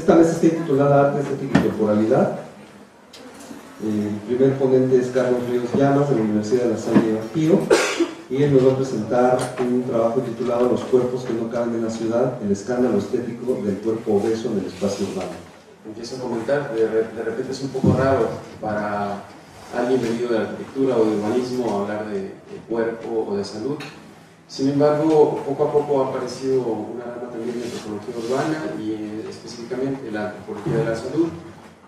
Esta mesa está intitulada Arte, Estética y Corporalidad. El primer ponente es Carlos Ríos Llamas, de la Universidad de La Salle de Bajío, y él nos va a presentar un trabajo titulado Los cuerpos que no caben en la ciudad, el escándalo estético del cuerpo obeso en el espacio urbano. Empiezo a comentar, de repente es un poco raro para alguien venido de arquitectura o de urbanismo hablar de cuerpo o de salud. Sin embargo, poco a poco ha aparecido una rama también de antropología urbana y específicamente la antropología de la salud.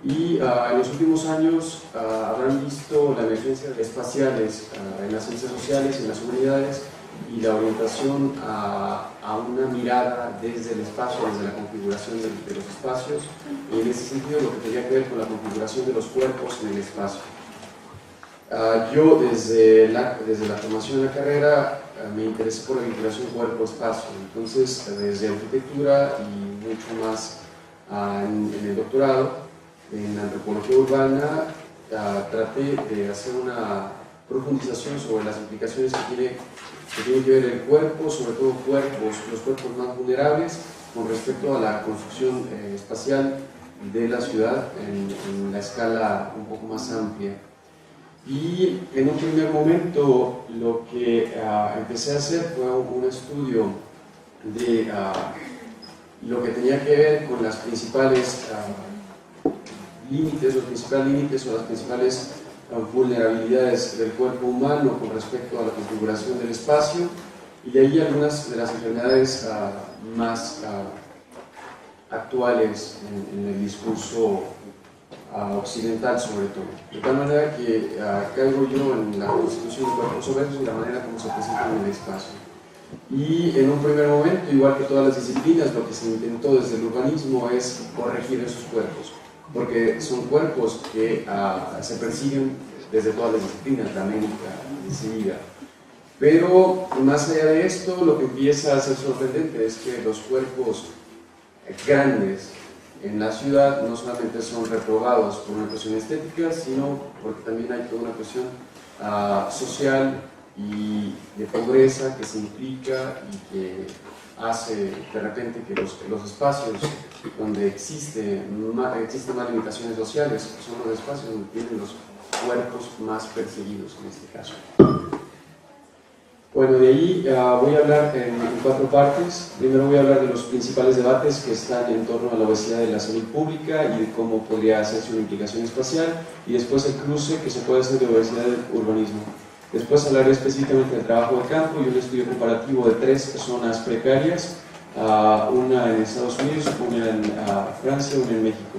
Y en los últimos años habrán visto la emergencia de espaciales en las ciencias sociales, en las humanidades, y la orientación a una mirada desde el espacio, desde la configuración de los espacios, y en ese sentido lo que tenía que ver con la configuración de los cuerpos en el espacio. Yo desde la formación de la carrera me interesé por la vinculación cuerpo-espacio, entonces desde arquitectura y mucho más en el doctorado en antropología urbana traté de hacer una profundización sobre las implicaciones que tiene que ver el cuerpo, sobre todo los cuerpos más vulnerables con respecto a la construcción espacial de la ciudad en la escala un poco más amplia. Y en un primer momento lo que empecé a hacer fue un estudio de lo que tenía que ver con las principales límites o las principales vulnerabilidades del cuerpo humano con respecto a la configuración del espacio, y de ahí algunas de las enfermedades más actuales en el discurso occidental sobre todo. De tal manera que caigo yo en la constitución de cuerpos obesos y la manera como se presentan en el espacio. Y en un primer momento, igual que todas las disciplinas, lo que se intentó desde el urbanismo es corregir esos cuerpos, porque son cuerpos que se persiguen desde todas las disciplinas, la médica, la medicina. Pero más allá de esto, lo que empieza a ser sorprendente es que los cuerpos grandes en la ciudad no solamente son reprobados por una cuestión estética, sino porque también hay toda una cuestión social y de pobreza que se implica y que hace de repente que los espacios donde existen más limitaciones sociales son los espacios donde tienen los cuerpos más perseguidos en este caso. Bueno, de ahí voy a hablar en 4 partes. Primero voy a hablar de los principales debates que están en torno a la obesidad de la salud pública y de cómo podría hacerse una implicación espacial, y después el cruce que se puede hacer de obesidad del urbanismo. Después hablaré específicamente del trabajo de campo y un estudio comparativo de 3 zonas precarias, una en Estados Unidos, una en Francia, una en México.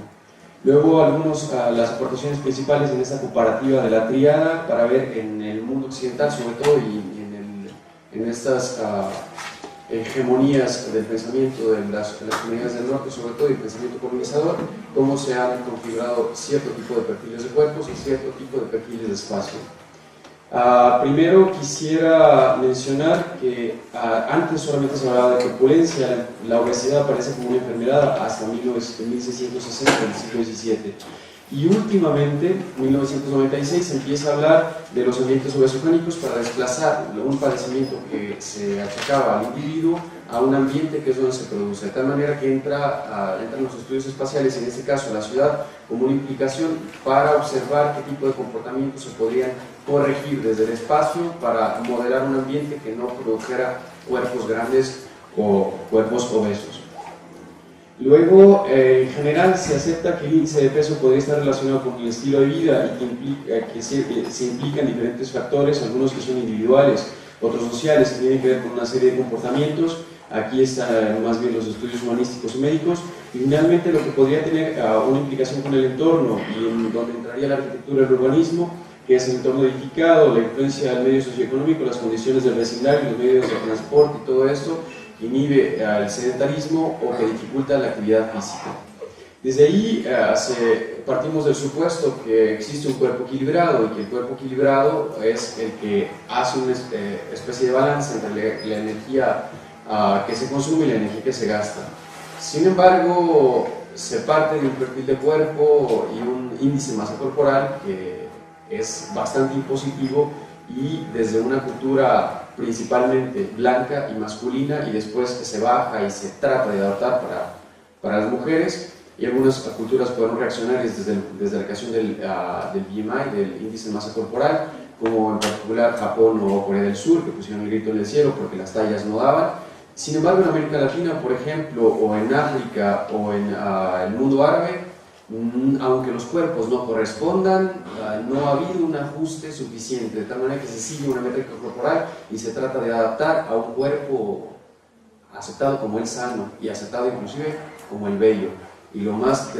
Luego las aportaciones principales en esta comparativa de la triada para ver en el mundo occidental sobre todo y en estas hegemonías del pensamiento de las comunidades del norte, sobre todo, y el pensamiento colonizador, cómo se han configurado cierto tipo de perfiles de cuerpos y cierto tipo de perfiles de espacio. Primero quisiera mencionar que antes solamente se hablaba de corpulencia, la obesidad aparece como una enfermedad hasta 1660, del siglo XVII. Y últimamente, en 1996, se empieza a hablar de los ambientes obesogénicos para desplazar un padecimiento que se achacaba al individuo a un ambiente que es donde se produce, de tal manera que entran los estudios espaciales, en este caso la ciudad, como una implicación para observar qué tipo de comportamientos se podrían corregir desde el espacio para modelar un ambiente que no produjera cuerpos grandes o cuerpos obesos. Luego, en general, se acepta que el índice de peso podría estar relacionado con el estilo de vida y que se implican diferentes factores, algunos que son individuales, otros sociales, que tienen que ver con una serie de comportamientos. Aquí están más bien los estudios humanísticos y médicos, y finalmente lo que podría tener una implicación con el entorno, y en donde entraría la arquitectura y el urbanismo, que es el entorno edificado, la influencia del medio socioeconómico, las condiciones del vecindario, los medios de transporte y todo esto, que inhibe el sedentarismo o que dificulta la actividad física. Desde ahí partimos del supuesto que existe un cuerpo equilibrado y que el cuerpo equilibrado es el que hace una especie de balance entre la energía que se consume y la energía que se gasta. Sin embargo, se parte de un perfil de cuerpo y un índice de masa corporal que es bastante impositivo, y desde una cultura principalmente blanca y masculina, y después se baja y se trata de adaptar para las mujeres, y algunas culturas fueron reaccionarias desde la creación del BMI, del índice de masa corporal, como en particular Japón o Corea del Sur, que pusieron el grito en el cielo porque las tallas no daban. Sin embargo, en América Latina, por ejemplo, o en África o en el mundo árabe, aunque los cuerpos no correspondan, no ha habido un ajuste suficiente, de tal manera que se sigue una métrica corporal y se trata de adaptar a un cuerpo aceptado como el sano y aceptado inclusive como el bello. Y lo más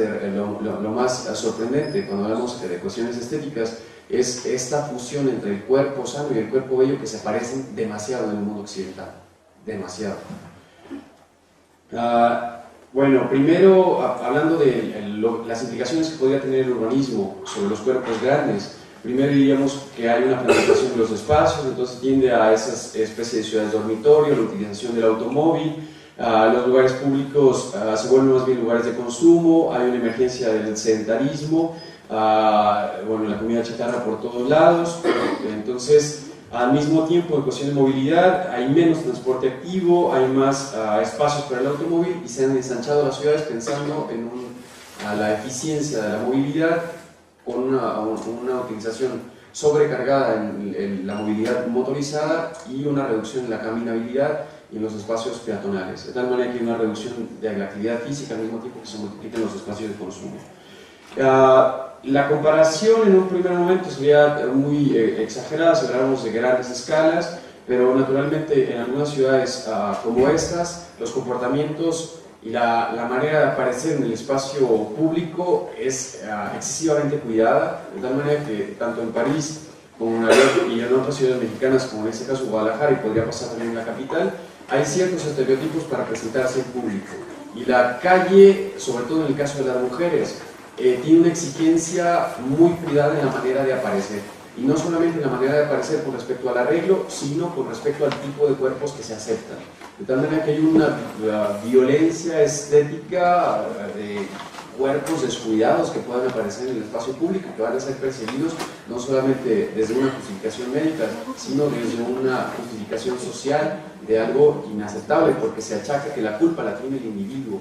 sorprendente cuando hablamos de cuestiones estéticas es esta fusión entre el cuerpo sano y el cuerpo bello, que se parecen demasiado en el mundo occidental, demasiado. Bueno, primero hablando de las implicaciones que podría tener el urbanismo sobre los cuerpos grandes, primero diríamos que hay una fragmentación de los espacios, entonces tiende a esas especies de ciudades dormitorio, la utilización del automóvil, los lugares públicos se vuelven más bien lugares de consumo, hay una emergencia del sedentarismo, bueno, la comida chatarra por todos lados, entonces al mismo tiempo en cuestión de movilidad hay menos transporte activo, hay más espacios para el automóvil y se han ensanchado las ciudades pensando en la eficiencia de la movilidad con una utilización sobrecargada en la movilidad motorizada y una reducción en la caminabilidad y en los espacios peatonales, de tal manera que hay una reducción de la actividad física al mismo tiempo que se multiplican los espacios de consumo. La comparación en un primer momento sería muy exagerada si habláramos de grandes escalas, pero naturalmente en algunas ciudades como estas, los comportamientos y la manera de aparecer en el espacio público es excesivamente cuidada, de tal manera que tanto en París como en Nueva York y en otras ciudades mexicanas, como en este caso Guadalajara, y podría pasar también en la capital, hay ciertos estereotipos para presentarse en público. Y la calle, sobre todo en el caso de las mujeres, tiene una exigencia muy cuidada en la manera de aparecer. Y no solamente en la manera de aparecer con respecto al arreglo, sino con respecto al tipo de cuerpos que se aceptan. De tal manera que hay una violencia estética de cuerpos descuidados que puedan aparecer en el espacio público, que van a ser percibidos no solamente desde una justificación médica, sino desde una justificación social de algo inaceptable, porque se achaca que la culpa la tiene el individuo.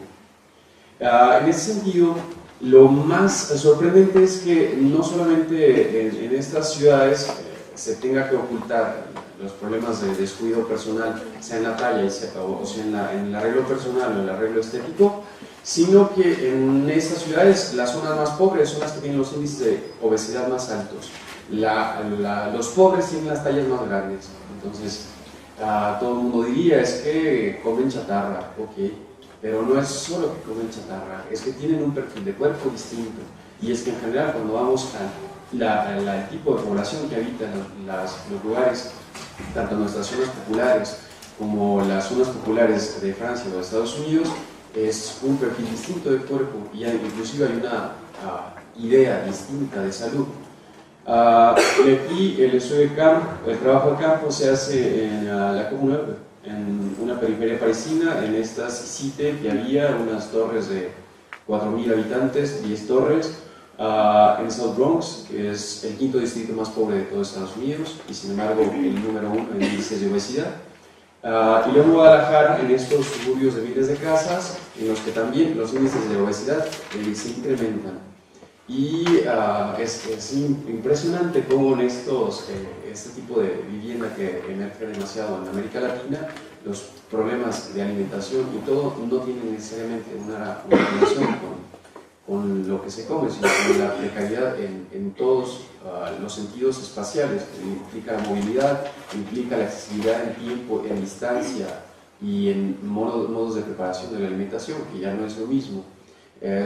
En ese sentido, lo más sorprendente es que no solamente en estas ciudades se tenga que ocultar los problemas de descuido personal, sea en la talla, o sea en el arreglo personal o el arreglo estético, sino que en estas ciudades las zonas más pobres son las que tienen los índices de obesidad más altos. Los pobres tienen las tallas más grandes, entonces todo el mundo diría es que comen chatarra, ok, pero no es solo que comen chatarra, es que tienen un perfil de cuerpo distinto, y es que en general cuando vamos al tipo de población que habita los lugares, tanto nuestras zonas populares como las zonas populares de Francia o de Estados Unidos, es un perfil distinto de cuerpo y inclusive hay una idea distinta de salud. Y aquí el estudio de campo, el trabajo de campo se hace en la Comuna, en una periferia parisina, en estas CITE que había unas torres de 4.000 habitantes, 10 torres, en South Bronx, que es el quinto distrito más pobre de todo Estados Unidos y sin embargo el número 1 en índices de obesidad. Y luego en Guadalajara, en estos suburbios de miles de casas, en los que también los índices de obesidad se incrementan. Y es impresionante cómo en este tipo de vivienda que emerge demasiado en América Latina, los problemas de alimentación y todo no tienen necesariamente una relación con lo que se come, sino con la precariedad en todos los sentidos espaciales, que implica la movilidad, implica la accesibilidad en tiempo, en distancia y en modos de preparación de la alimentación, que ya no es lo mismo.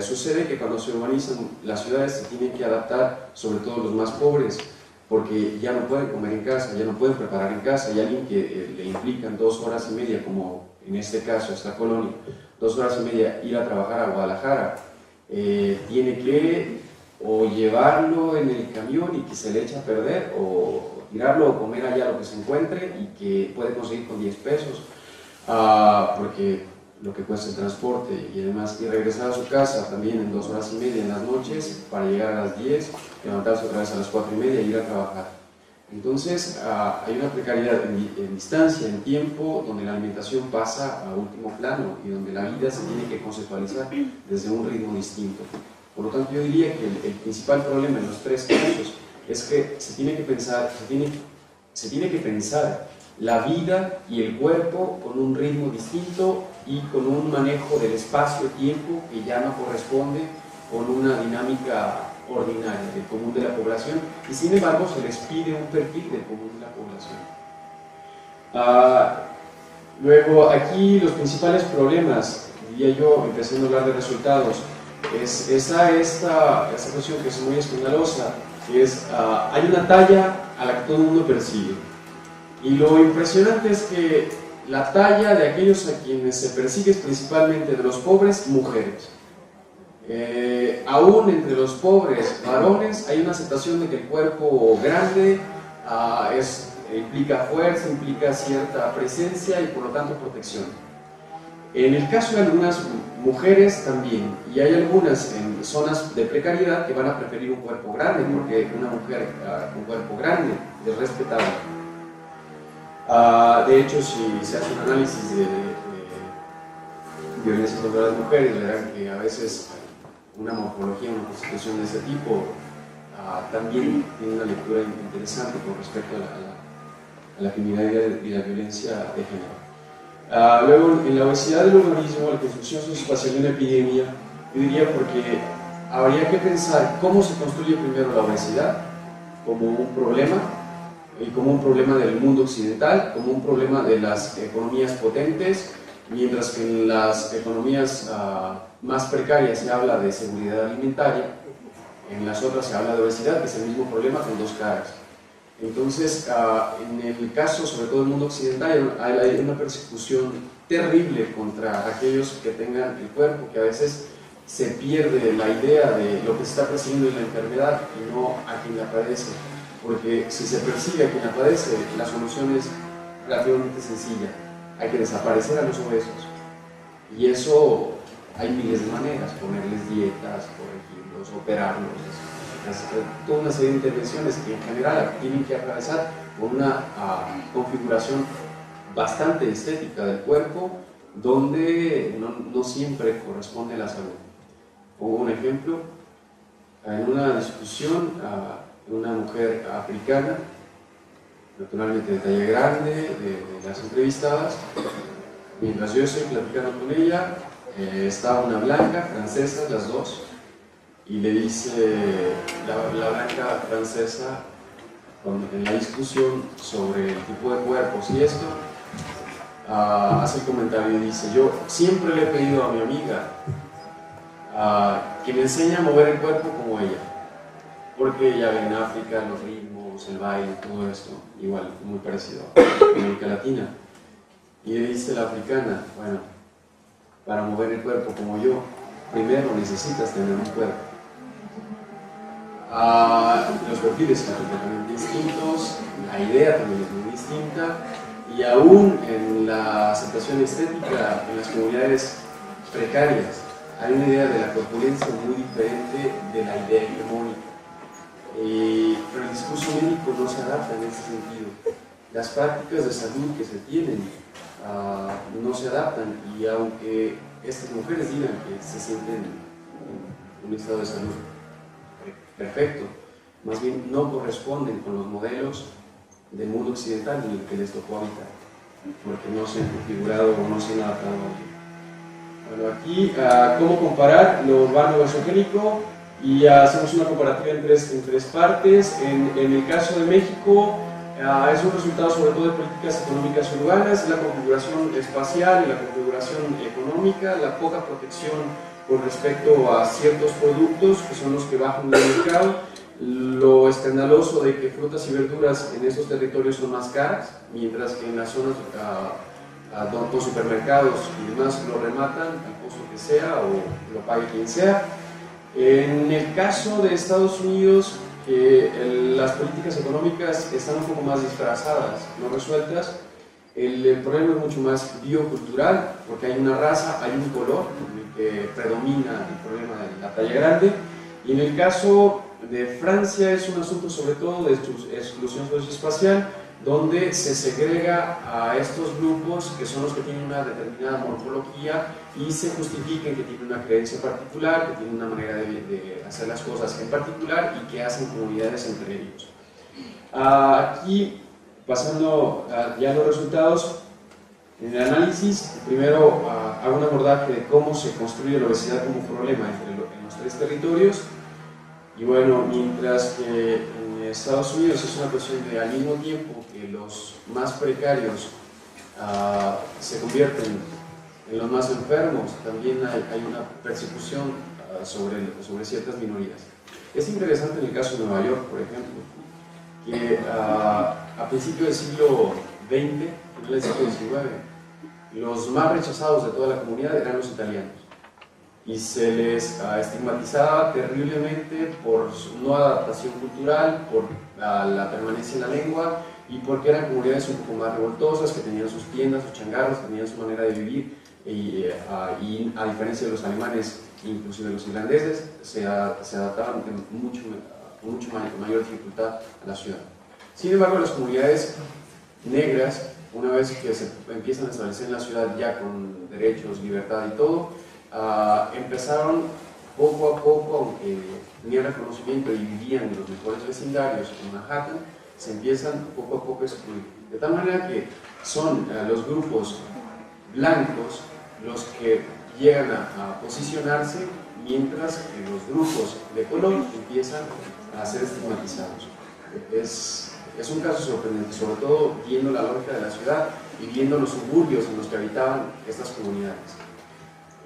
Sucede que cuando se urbanizan las ciudades se tienen que adaptar, sobre todo los más pobres, porque ya no pueden comer en casa, ya no pueden preparar en casa, y alguien que le implican 2 horas y media, como en este caso esta colonia, 2 horas y media ir a trabajar a Guadalajara, tiene que o llevarlo en el camión y que se le echa a perder, o tirarlo o comer allá lo que se encuentre y que puede conseguir con 10 pesos, porque lo que cuesta el transporte y además y regresar a su casa también en 2 horas y media en las noches para llegar a las 10, levantarse otra vez a las 4 y media y ir a trabajar. Entonces hay una precariedad en distancia, en tiempo, donde la alimentación pasa a último plano y donde la vida se tiene que conceptualizar desde un ritmo distinto. Por lo tanto, yo diría que el principal problema en los tres casos es que se tiene que pensar la vida y el cuerpo con un ritmo distinto y con un manejo del espacio-tiempo que ya no corresponde con una dinámica ordinaria del común de la población, y sin embargo se les pide un perfil del común de la población. Luego, aquí los principales problemas, diría yo, empezando a hablar de resultados, es esta cuestión que es muy escandalosa, que es, hay una talla a la que todo el mundo persigue. Y lo impresionante es que la talla de aquellos a quienes se persigue es principalmente de los pobres mujeres. Aún entre los pobres varones hay una aceptación de que el cuerpo grande implica fuerza, implica cierta presencia y por lo tanto protección. En el caso de algunas mujeres también, y hay algunas en zonas de precariedad que van a preferir un cuerpo grande, porque una mujer con cuerpo grande es respetable. De hecho, si se hace un análisis de violencia contra las mujeres, verán que a veces una morfología, una constitución de ese tipo también tiene una lectura interesante con respecto a la criminalidad y la violencia de género. Luego, en la obesidad del urbanismo, la construcción socioespacial de una epidemia, yo diría porque habría que pensar cómo se construye primero la obesidad como un problema, y como un problema del mundo occidental, como un problema de las economías potentes, mientras que en las economías más precarias se habla de seguridad alimentaria, en las otras se habla de obesidad, que es el mismo problema con dos caras. Entonces, en el caso, sobre todo del mundo occidental, hay una persecución terrible contra aquellos que tengan el cuerpo, que a veces se pierde la idea de lo que se está persiguiendo en la enfermedad y no a quien la padece. Porque si se persigue a quien la padece, la solución es relativamente sencilla. Hay que desaparecer a los obesos. Y eso hay miles de maneras: ponerles dietas, corregirlos, operarlos, toda una serie de intervenciones que en general tienen que atravesar con una configuración bastante estética del cuerpo, donde no siempre corresponde la salud. Pongo un ejemplo: en una discusión, una mujer africana, naturalmente de talla grande, de las entrevistadas, mientras yo estoy platicando con ella, está una blanca, francesa, las dos, y le dice la blanca francesa, en la discusión sobre el tipo de cuerpos y esto, hace el comentario y dice: yo siempre le he pedido a mi amiga que me enseñe a mover el cuerpo como ella, porque ella ve en África los ritmos, el baile, todo esto, igual, muy parecido a América Latina. Y le dice la africana: bueno, para mover el cuerpo como yo, primero necesitas tener un cuerpo. Los perfiles son completamente distintos, la idea también es muy distinta, y aún en la aceptación estética en las comunidades precarias hay una idea de la corpulencia muy diferente de la idea hegemónica. Pero el discurso médico no se adapta en ese sentido. Las prácticas de salud que se tienen no se adaptan, y aunque estas mujeres digan que se sienten en un estado de salud perfecto, más bien no corresponden con los modelos del mundo occidental en el que les tocó habitar, porque no se han configurado o no se han adaptado a ello. Bueno, aquí, ¿cómo comparar lo urbano o exogénico? Y hacemos una comparativa en tres partes. En el caso de México, es un resultado sobre todo de políticas económicas urbanas, la configuración espacial y la configuración económica, la poca protección con respecto a ciertos productos que son los que bajan del mercado, lo escandaloso de que frutas y verduras en estos territorios son más caras, mientras que en las zonas con supermercados y demás lo rematan al costo que sea o lo pague quien sea. En el caso de Estados Unidos, las políticas económicas están un poco más disfrazadas, no resueltas. El problema es mucho más biocultural, porque hay una raza, hay un color en el que predomina el problema de la talla grande. Y en el caso de Francia es un asunto sobre todo de exclusión socioespacial, donde se segrega a estos grupos que son los que tienen una determinada morfología y se justifican que tienen una creencia particular, que tienen una manera de hacer las cosas en particular y que hacen comunidades entre ellos. Aquí, pasando ya a los resultados, en el análisis, primero hago un abordaje de cómo se construye la obesidad como problema en los tres territorios. Y bueno, mientras que en Estados Unidos es una cuestión de al mismo tiempo que los más precarios se convierten en los más enfermos, también hay una persecución sobre ciertas minorías. Es interesante en el caso de Nueva York, por ejemplo, que a principios del siglo XX, final del siglo XIX, los más rechazados de toda la comunidad eran los italianos. Y se les estigmatizaba terriblemente por su no adaptación cultural, por la permanencia en la lengua y porque eran comunidades un poco más revoltosas, que tenían sus tiendas, sus changarros, tenían su manera de vivir y a diferencia de los alemanes, inclusive de los irlandeses, se adaptaban con mucho mayor dificultad a la ciudad. Sin embargo, las comunidades negras, una vez que se empiezan a establecer en la ciudad ya con derechos, libertad y todo, empezaron poco a poco, aunque tenían reconocimiento y vivían en los mejores vecindarios en Manhattan, se empiezan poco a poco a excluir. De tal manera que son los grupos blancos los que llegan a posicionarse, mientras que los grupos de color empiezan a ser estigmatizados. Es un caso sorprendente, sobre todo viendo la lógica de la ciudad y viendo los suburbios en los que habitaban estas comunidades.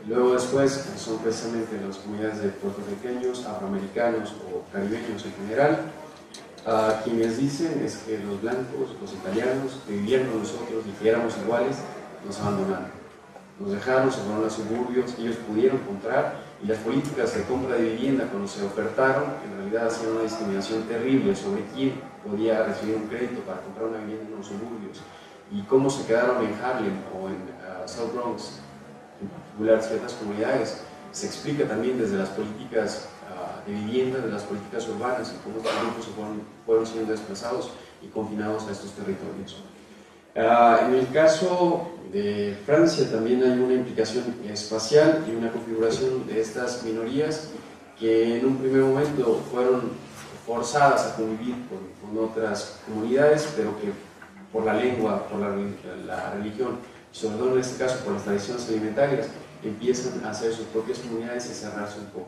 Luego después son precisamente las comunidades de puertorriqueños, afroamericanos o caribeños en general, quienes dicen es que los blancos, los italianos, que vivían con nosotros y que éramos iguales, nos abandonaron. Nos dejaron, se fueron a los suburbios, ellos pudieron comprar y las políticas de compra de vivienda cuando se ofertaron, en realidad hacían una discriminación terrible sobre quién podía recibir un crédito para comprar una vivienda en los suburbios y cómo se quedaron en Harlem o en South Bronx, en particular ciertas comunidades. Se explica también desde las políticas de vivienda, de las políticas urbanas y cómo estos grupos fueron siendo desplazados y confinados a estos territorios. En el caso de Francia también hay una implicación espacial y una configuración de estas minorías que en un primer momento fueron forzadas a convivir con otras comunidades, pero que por la lengua, por la religión, sobre todo en este caso por las tradiciones alimentarias, empiezan a hacer sus propias comunidades y cerrarse un poco.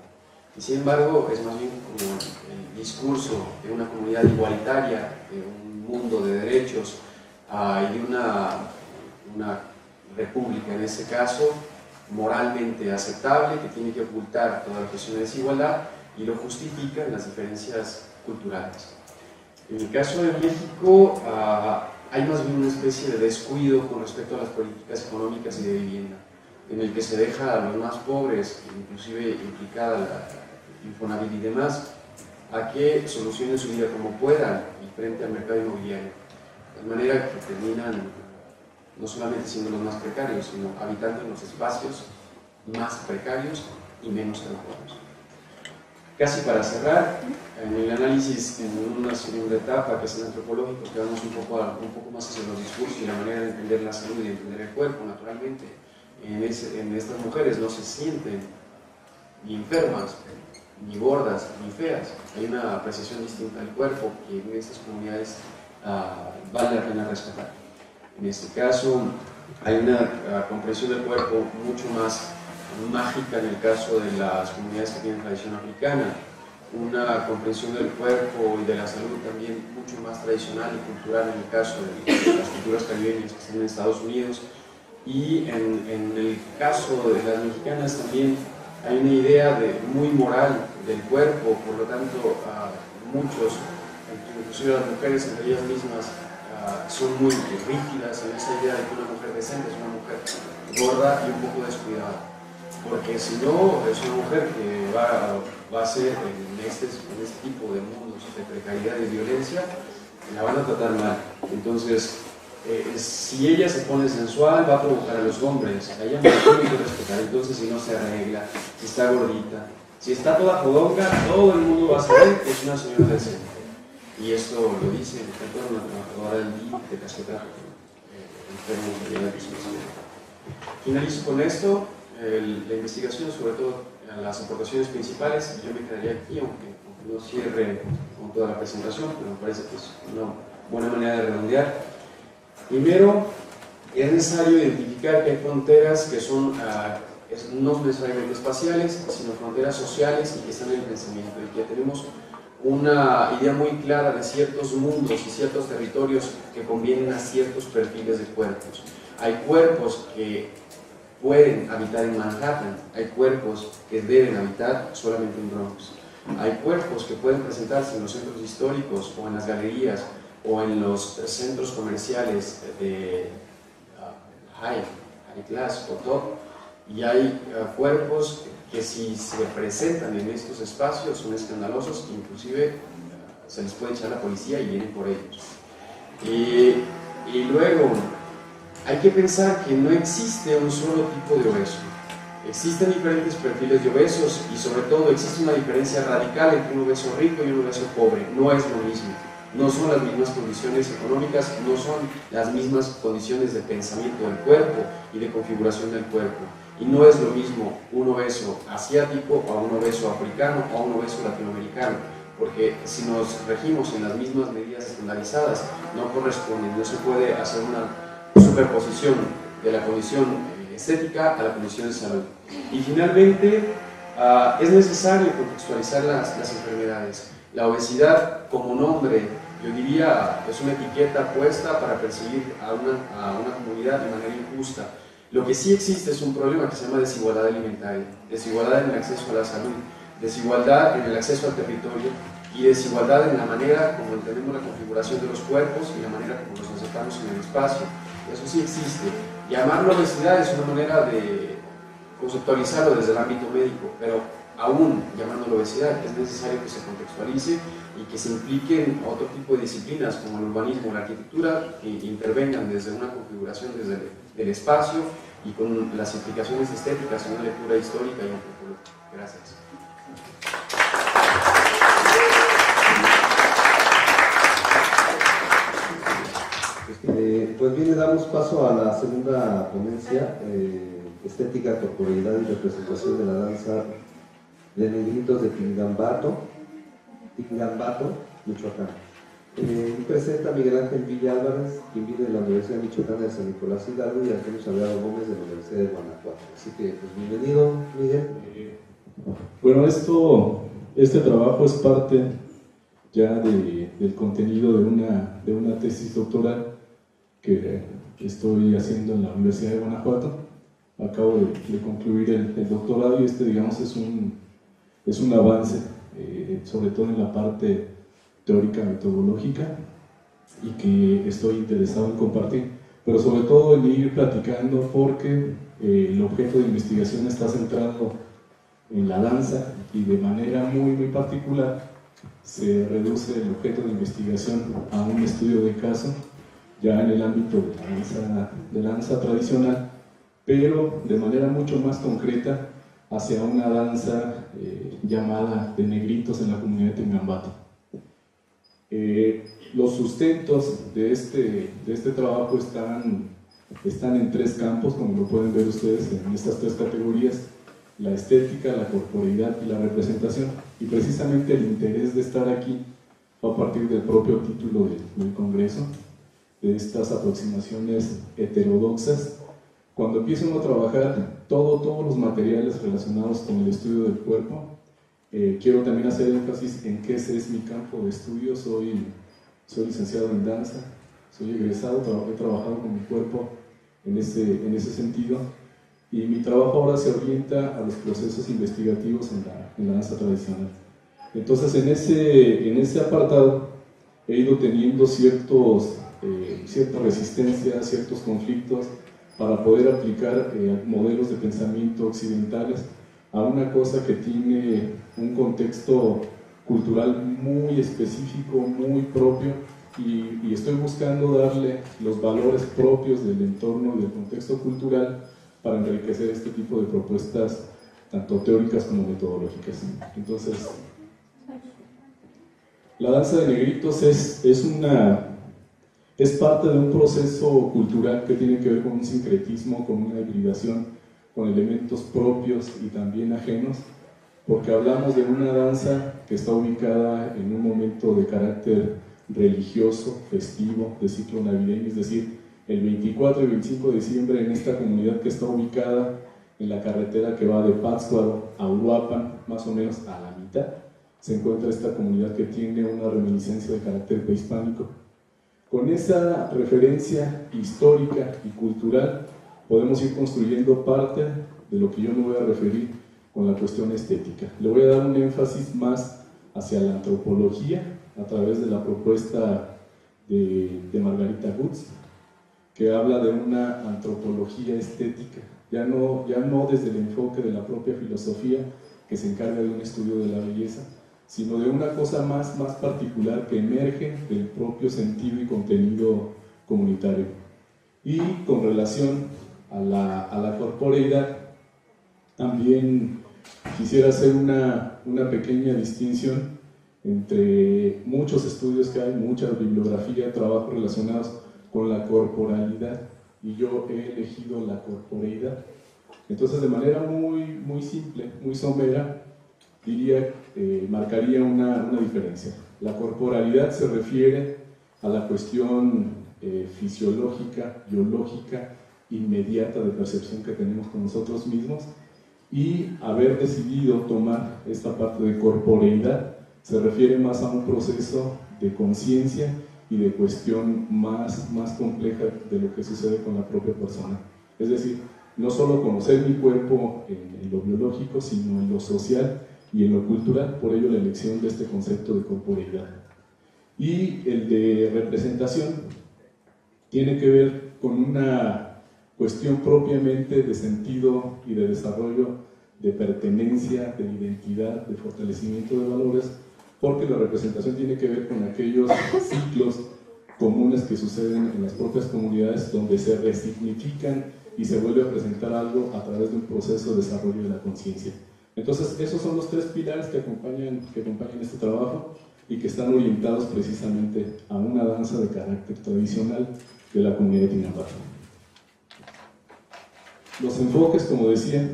Y sin embargo, es más bien como el discurso de una comunidad igualitaria, de un mundo de derechos y de una república, en este caso, moralmente aceptable, que tiene que ocultar toda la cuestión de desigualdad y lo justifica en las diferencias culturales. En el caso de México, hay más bien una especie de descuido con respecto a las políticas económicas y de vivienda, en el que se deja a los más pobres, inclusive implicada la Infonavit y demás, a que solucionen su vida como puedan y frente al mercado inmobiliario, de manera que terminan no solamente siendo los más precarios, sino habitando en los espacios más precarios y menos tranquilos. Casi para cerrar, en el análisis, en una segunda etapa, que es el antropológico, que vamos un poco más hacia los discursos y la manera de entender la salud y de entender el cuerpo, naturalmente, en estas mujeres no se sienten ni enfermas, ni gordas, ni feas. Hay una apreciación distinta del cuerpo que en estas comunidades vale la pena rescatar. En este caso, hay una comprensión del cuerpo mucho más mágica en el caso de las comunidades que tienen tradición africana, una comprensión del cuerpo y de la salud también mucho más tradicional y cultural en el caso de las culturas caribeñas que están en Estados Unidos, y en el caso de las mexicanas también hay una idea muy moral del cuerpo, por lo tanto muchos, inclusive las mujeres entre ellas mismas, son muy rígidas en esa idea de que una mujer decente es una mujer gorda y un poco descuidada, porque si no es una mujer que va a ser en este tipo de mundos de precariedad y violencia, la van a tratar mal. Entonces, si ella se pone sensual, va a provocar a los hombres, a ella me tiene que respetar. Entonces, si no se arregla, si está gordita, Si está toda fodonga, todo el mundo va a saber que es una señora decente. Y esto lo dice el autor, una trabajadora del DIF de Casetra, enfermo de la disminución. Finalizo con esto, la investigación, sobre todo las aportaciones principales. Yo me quedaría aquí, aunque no cierre con toda la presentación, pero me parece que es una buena manera de redondear. Primero, es necesario identificar que hay fronteras que son no necesariamente espaciales, sino fronteras sociales y que están en el pensamiento, y que tenemos una idea muy clara de ciertos mundos y ciertos territorios que convienen a ciertos perfiles de cuerpos. Hay cuerpos que pueden habitar en Manhattan, hay cuerpos que deben habitar solamente en Bronx, hay cuerpos que pueden presentarse en los centros históricos o en las galerías o en los centros comerciales de high class o top, y hay cuerpos que si se presentan en estos espacios son escandalosos, inclusive se les puede echar a la policía y vienen por ellos. Y luego hay que pensar que no existe un solo tipo de obeso. Existen diferentes perfiles de obesos y sobre todo existe una diferencia radical entre un obeso rico y un obeso pobre. No es lo mismo. No son las mismas condiciones económicas, no son las mismas condiciones de pensamiento del cuerpo y de configuración del cuerpo. Y no es lo mismo un obeso asiático o un obeso africano o un obeso latinoamericano, porque si nos regimos en las mismas medidas estandarizadas, no corresponden, no se puede hacer una superposición de la condición estética a la condición de salud. Y finalmente, es necesario contextualizar las enfermedades. La obesidad como nombre, yo diría, es una etiqueta puesta para perseguir a una comunidad de manera injusta. Lo que sí existe es un problema que se llama desigualdad alimentaria, desigualdad en el acceso a la salud, desigualdad en el acceso al territorio y desigualdad en la manera como entendemos la configuración de los cuerpos y la manera como nos acercamos en el espacio. Eso sí existe. Llamarlo obesidad es una manera de conceptualizarlo desde el ámbito médico, pero aún llamándolo obesidad es necesario que se contextualice y que se impliquen otro tipo de disciplinas como el urbanismo, la arquitectura, que intervengan desde una configuración desde el espacio y con las implicaciones estéticas en una lectura histórica y antropológica. Gracias. Pues bien, le damos paso a la segunda ponencia, estética, corporeidad y representación de la danza de negritos de Tingambato, Michoacán. Presenta a Miguel Ángel Villa Álvarez, quien viene de la Universidad Michoacana de San Nicolás Hidalgo, y Antonio Salgado Gómez de la Universidad de Guanajuato. Así que, pues bienvenido, Miguel. Bueno, este trabajo es parte ya del contenido de una tesis doctoral que estoy haciendo en la Universidad de Guanajuato. Acabo de concluir el doctorado y digamos, es un avance, sobre todo en la parte teórica metodológica, y que estoy interesado en compartir, pero sobre todo en ir platicando porque el objeto de investigación está centrado en la danza y de manera muy, muy particular se reduce el objeto de investigación a un estudio de caso ya en el ámbito de la danza tradicional, pero de manera mucho más concreta hacia una danza llamada de negritos en la comunidad de Tingambato. Los sustentos de este trabajo están en tres campos, como lo pueden ver ustedes en estas tres categorías: la estética, la corporeidad y la representación. Y precisamente el interés de estar aquí fue a partir del propio título del congreso, de estas aproximaciones heterodoxas. Cuando empieza uno a trabajar todos los materiales relacionados con el estudio del cuerpo, quiero también hacer énfasis en que ese es mi campo de estudio. Soy licenciado en danza, soy egresado, he trabajado con mi cuerpo en ese sentido, y mi trabajo ahora se orienta a los procesos investigativos en la danza tradicional. Entonces, en ese apartado he ido teniendo cierta resistencia, ciertos conflictos para poder aplicar modelos de pensamiento occidentales a una cosa que tiene un contexto cultural muy específico, muy propio, y estoy buscando darle los valores propios del entorno y del contexto cultural para enriquecer este tipo de propuestas tanto teóricas como metodológicas. Entonces, la danza de negritos es parte de un proceso cultural que tiene que ver con un sincretismo, con una hibridación, con elementos propios y también ajenos, porque hablamos de una danza que está ubicada en un momento de carácter religioso, festivo, de ciclo navideño, es decir, el 24 y 25 de diciembre en esta comunidad que está ubicada en la carretera que va de Pátzcuaro a Uruapan, más o menos a la mitad, se encuentra esta comunidad que tiene una reminiscencia de carácter prehispánico. Con esa referencia histórica y cultural podemos ir construyendo parte de lo que yo me voy a referir con la cuestión estética. Le voy a dar un énfasis más hacia la antropología a través de la propuesta de Margarita Gutz, que habla de una antropología estética, ya no desde el enfoque de la propia filosofía que se encarga de un estudio de la belleza, sino de una cosa más particular que emerge del propio sentido y contenido comunitario. Y con relación a la corporeidad, también quisiera hacer una pequeña distinción entre muchos estudios que hay, mucha bibliografía, trabajos relacionados con la corporalidad, y yo he elegido la corporeidad. Entonces, de manera muy simple, muy somera, diría, marcaría una diferencia. La corporalidad se refiere a la cuestión fisiológica, biológica, inmediata de percepción que tenemos con nosotros mismos, y haber decidido tomar esta parte de corporeidad se refiere más a un proceso de conciencia y de cuestión más compleja de lo que sucede con la propia persona. Es decir, no solo conocer mi cuerpo en lo biológico, sino en lo social y en lo cultural, por ello la elección de este concepto de corporeidad. Y el de representación tiene que ver con una cuestión propiamente de sentido y de desarrollo, de pertenencia, de identidad, de fortalecimiento de valores, porque la representación tiene que ver con aquellos ciclos comunes que suceden en las propias comunidades, donde se resignifican y se vuelve a presentar algo a través de un proceso de desarrollo de la conciencia. Entonces, esos son los tres pilares que acompañan este trabajo y que están orientados precisamente a una danza de carácter tradicional de la comunidad Tinampá. Los enfoques, como decía,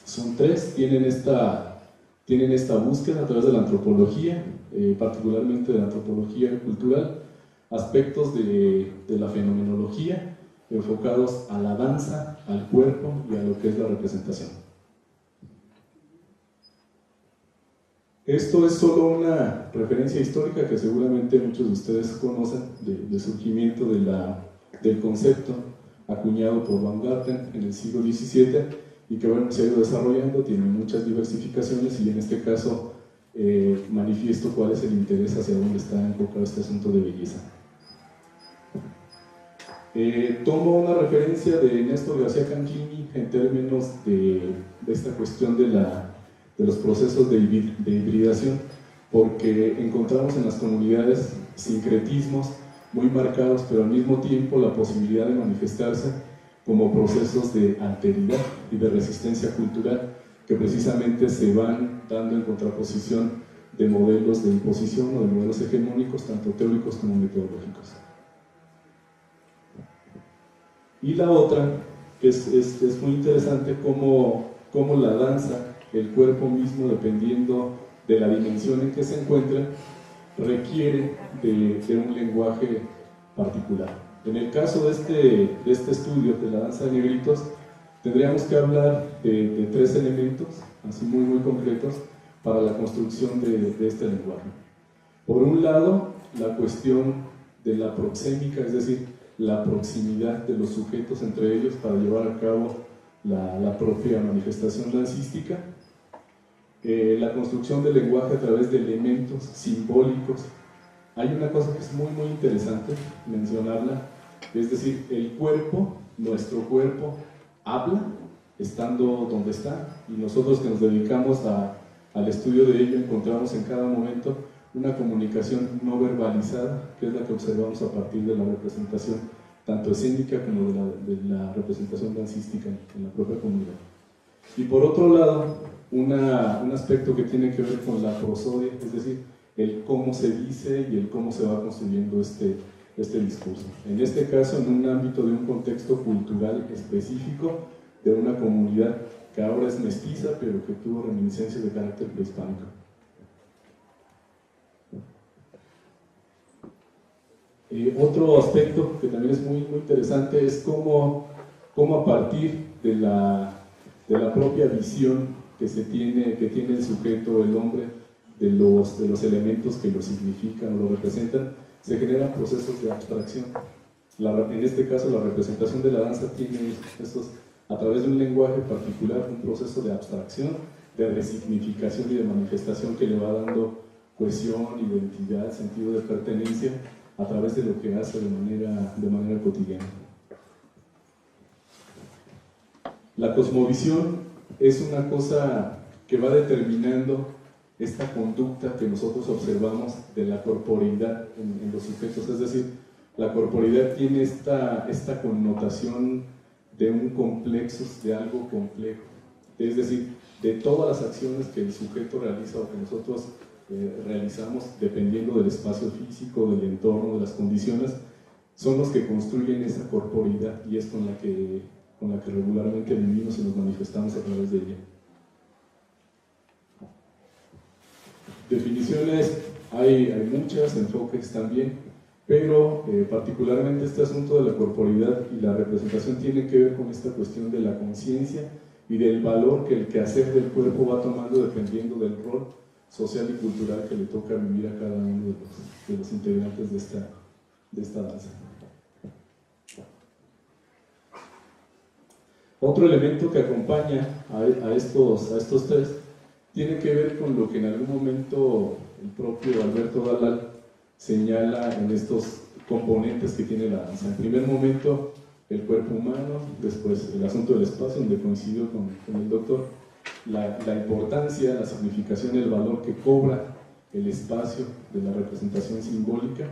son tres, tienen esta búsqueda a través de la antropología, particularmente de la antropología cultural, aspectos de la fenomenología, enfocados a la danza, al cuerpo y a lo que es la representación. Esto es solo una referencia histórica que seguramente muchos de ustedes conocen, de surgimiento del concepto acuñado por Baumgarten en el siglo XVII, y que bueno, se ha ido desarrollando, tiene muchas diversificaciones, y en este caso manifiesto cuál es el interés hacia dónde está enfocado este asunto de belleza. Tomo una referencia de Néstor García Canclini en términos de esta cuestión de los procesos de hibridación, porque encontramos en las comunidades sincretismos muy marcados, pero al mismo tiempo la posibilidad de manifestarse como procesos de alteridad y de resistencia cultural, que precisamente se van dando en contraposición de modelos de imposición o de modelos hegemónicos, tanto teóricos como metodológicos. Y la otra, es muy interesante cómo la danza, el cuerpo mismo, dependiendo de la dimensión en que se encuentra, requiere de un lenguaje particular. En el caso de este estudio de la danza de negritos, tendríamos que hablar de tres elementos, así muy concretos, para la construcción de este lenguaje. Por un lado, la cuestión de la proxémica, es decir, la proximidad de los sujetos entre ellos para llevar a cabo la propia manifestación dancística. La construcción del lenguaje a través de elementos simbólicos. Hay una cosa que es muy interesante mencionarla, es decir, el cuerpo, nuestro cuerpo, habla estando donde está, y nosotros que nos dedicamos al estudio de ello encontramos en cada momento una comunicación no verbalizada, que es la que observamos a partir de la representación tanto escénica como de la representación dancística en la propia comunidad. Y por otro lado, un aspecto que tiene que ver con la prosodia, es decir, el cómo se dice y el cómo se va construyendo este discurso. En este caso, en un ámbito de un contexto cultural específico de una comunidad que ahora es mestiza, pero que tuvo reminiscencias de carácter prehispánico. Otro aspecto que también es muy interesante es cómo a partir de la propia visión que tiene el sujeto, el hombre, de los elementos que lo significan o lo representan, se generan procesos de abstracción. En este caso, la representación de la danza tiene a través de un lenguaje particular, un proceso de abstracción, de resignificación y de manifestación que le va dando cohesión, identidad, sentido de pertenencia a través de lo que hace de manera cotidiana. La cosmovisión es una cosa que va determinando esta conducta que nosotros observamos de la corporeidad en los sujetos, es decir, la corporeidad tiene esta connotación de un complexo, de algo complejo, es decir, de todas las acciones que el sujeto realiza o que nosotros realizamos, dependiendo del espacio físico, del entorno, de las condiciones, son los que construyen esa corporeidad y es con la que regularmente vivimos y nos manifestamos a través de ella. Definiciones hay muchas, enfoques también, pero particularmente este asunto de la corporeidad y la representación tiene que ver con esta cuestión de la conciencia y del valor que el quehacer del cuerpo va tomando dependiendo del rol social y cultural que le toca vivir a cada uno de los integrantes de esta danza. Otro elemento que acompaña a estos tres tiene que ver con lo que en algún momento el propio Alberto Dalal señala en estos componentes que tiene la danza. En primer momento, el cuerpo humano, después el asunto del espacio, donde coincidió con el doctor, la importancia, la significación, el valor que cobra el espacio de la representación simbólica.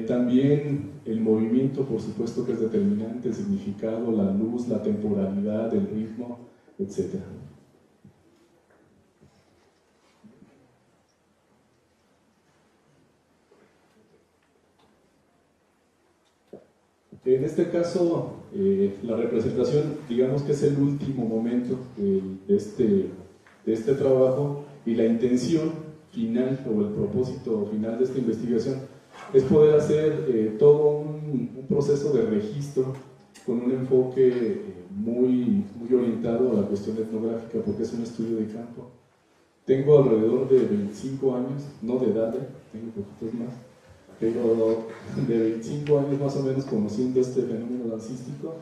También el movimiento, por supuesto, que es determinante, el significado, la luz, la temporalidad, el ritmo, etc. En este caso, la representación, digamos que es el último momento de este trabajo, y la intención final o el propósito final de esta investigación es poder hacer todo un proceso de registro con un enfoque muy orientado a la cuestión etnográfica, porque es un estudio de campo. Tengo alrededor de 25 años, no de edad, tengo poquitos más, pero de 25 años más o menos conociendo este fenómeno dancístico,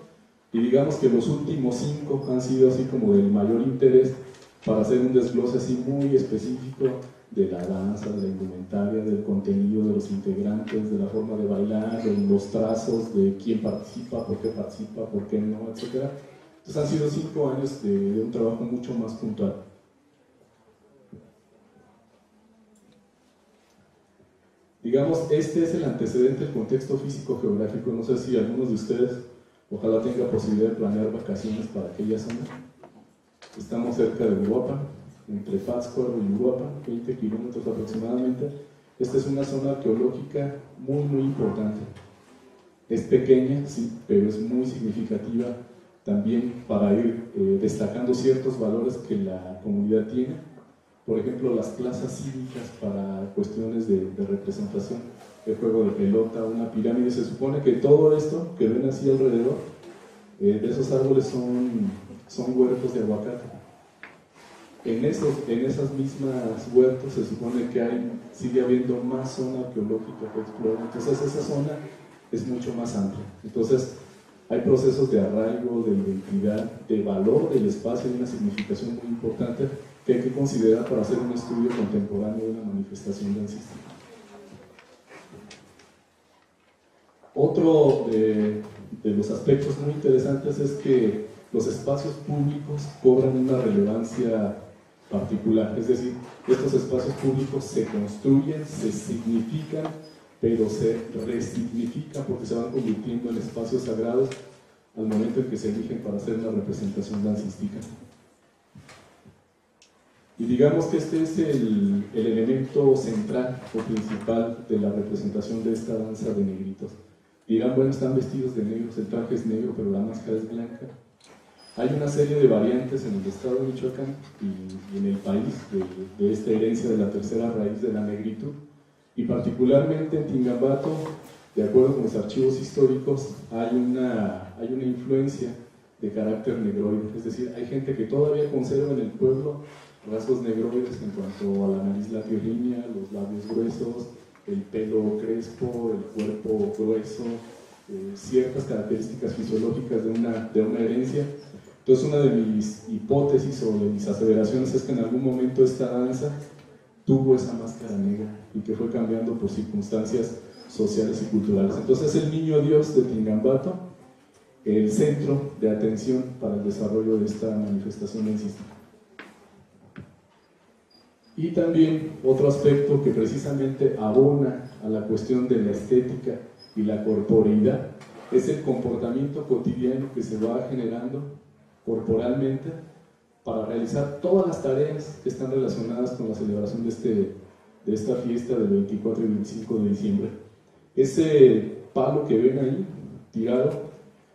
y digamos que los últimos 5 han sido así como del mayor interés para hacer un desglose así muy específico de la danza, de la indumentaria, del contenido de los integrantes, de la forma de bailar, de los trazos, de quién participa, por qué no, etc. Entonces han sido 5 años de un trabajo mucho más puntual. Digamos, este es el antecedente, el contexto físico-geográfico. No sé si algunos de ustedes, ojalá tenga posibilidad de planear vacaciones para aquella zona. Estamos cerca de Uruapan, entre Pátzcuaro y Uruapan, 20 kilómetros aproximadamente. Esta es una zona arqueológica muy importante. Es pequeña, sí, pero es muy significativa también para ir destacando ciertos valores que la comunidad tiene. Por ejemplo, las plazas cívicas para cuestiones de representación, el juego de pelota, una pirámide. Se supone que todo esto que ven así alrededor de esos árboles son huertos de aguacate. En esas mismas huertos se supone que sigue habiendo más zona arqueológica que explorar. Entonces esa zona es mucho más amplia. Entonces hay procesos de arraigo, de identidad, de valor del espacio y una significación muy importante que hay que considerar para hacer un estudio contemporáneo de una manifestación dancística. Otro de los aspectos muy interesantes es que los espacios públicos cobran una relevancia particular, es decir, estos espacios públicos se construyen, se significan, pero se resignifican porque se van convirtiendo en espacios sagrados al momento en que se eligen para hacer una representación dancística. Y digamos que este es el elemento central o principal de la representación de esta danza de negritos. Dirán, bueno, están vestidos de negros, el traje es negro, pero la máscara es blanca. Hay una serie de variantes en el estado de Michoacán y en el país de esta herencia de la tercera raíz de la negritud. Y particularmente en Tingambato, de acuerdo con los archivos históricos, hay una influencia de carácter negroide. Es decir, hay gente que todavía conserva en el pueblo rasgos negroides en cuanto a la nariz latirriña, los labios gruesos, el pelo crespo, el cuerpo grueso, ciertas características fisiológicas de una herencia. Entonces, una de mis hipótesis o de mis aseveraciones es que en algún momento esta danza tuvo esa máscara negra y que fue cambiando por circunstancias sociales y culturales. Entonces, el niño Dios de Tingambato, el centro de atención para el desarrollo de esta manifestación dancística. Y también otro aspecto que precisamente abona a la cuestión de la estética y la corporeidad es el comportamiento cotidiano que se va generando corporalmente para realizar todas las tareas que están relacionadas con la celebración de esta fiesta del 24 y 25 de diciembre. Ese palo que ven ahí tirado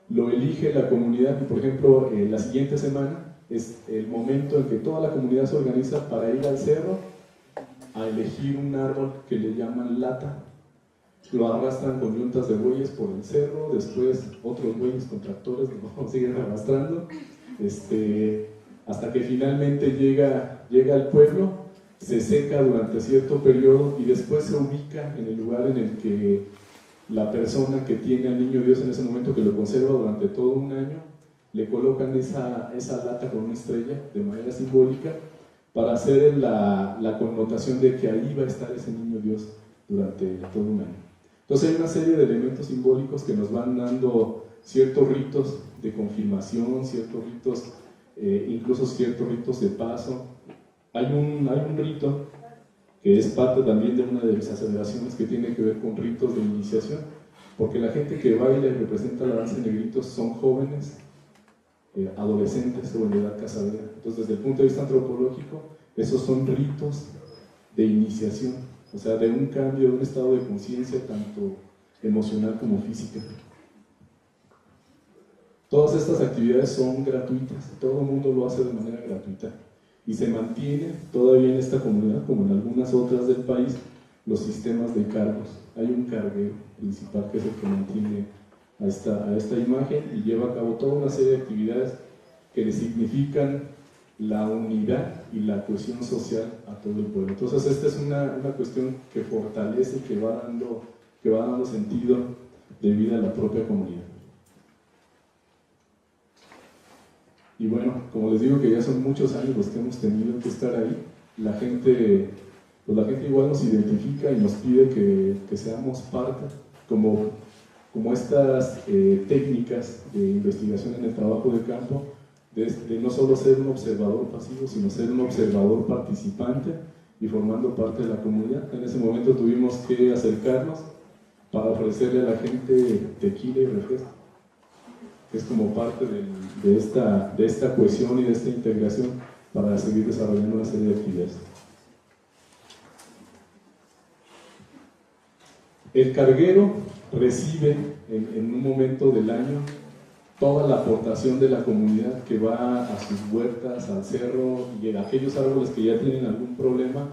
lo elige la comunidad y, por ejemplo, la siguiente semana es el momento en que toda la comunidad se organiza para ir al cerro a elegir un árbol que le llaman lata. Lo arrastran con yuntas de bueyes por el cerro, después otros bueyes con tractores lo siguen arrastrando, hasta que finalmente llega al pueblo, se seca durante cierto periodo y después se ubica en el lugar en el que la persona que tiene al niño Dios en ese momento, que lo conserva durante todo un año, le colocan esa lata con una estrella de manera simbólica para hacer la connotación de que ahí va a estar ese niño Dios durante todo un año. Entonces hay una serie de elementos simbólicos que nos van dando ciertos ritos de confirmación, ciertos ritos, incluso ciertos ritos de paso. Hay un rito que es parte también de una de mis aseveraciones que tiene que ver con ritos de iniciación, porque la gente que baila y representa la danza de negritos son jóvenes, adolescentes o en edad casadera. Entonces, desde el punto de vista antropológico, esos son ritos de iniciación, o sea, de un cambio, de un estado de conciencia tanto emocional como física. Todas estas actividades son gratuitas, todo el mundo lo hace de manera gratuita y se mantiene todavía en esta comunidad, como en algunas otras del país, los sistemas de cargos. Hay un carguero principal que es el que mantiene a esta imagen y lleva a cabo toda una serie de actividades que le significan la unidad y la cohesión social a todo el pueblo. Entonces esta es una cuestión que fortalece, que va dando sentido de vida a la propia comunidad. Y bueno, como les digo que ya son muchos años los que hemos tenido que estar ahí, la gente igual nos identifica y nos pide que seamos parte, como estas técnicas de investigación en el trabajo de campo, de no solo ser un observador pasivo, sino ser un observador participante y formando parte de la comunidad. En ese momento tuvimos que acercarnos para ofrecerle a la gente tequila y refresco, que es como parte de esta cohesión y de esta integración para seguir desarrollando una serie de actividades. El carguero recibe en un momento del año toda la aportación de la comunidad que va a sus huertas, al cerro, y en aquellos árboles que ya tienen algún problema,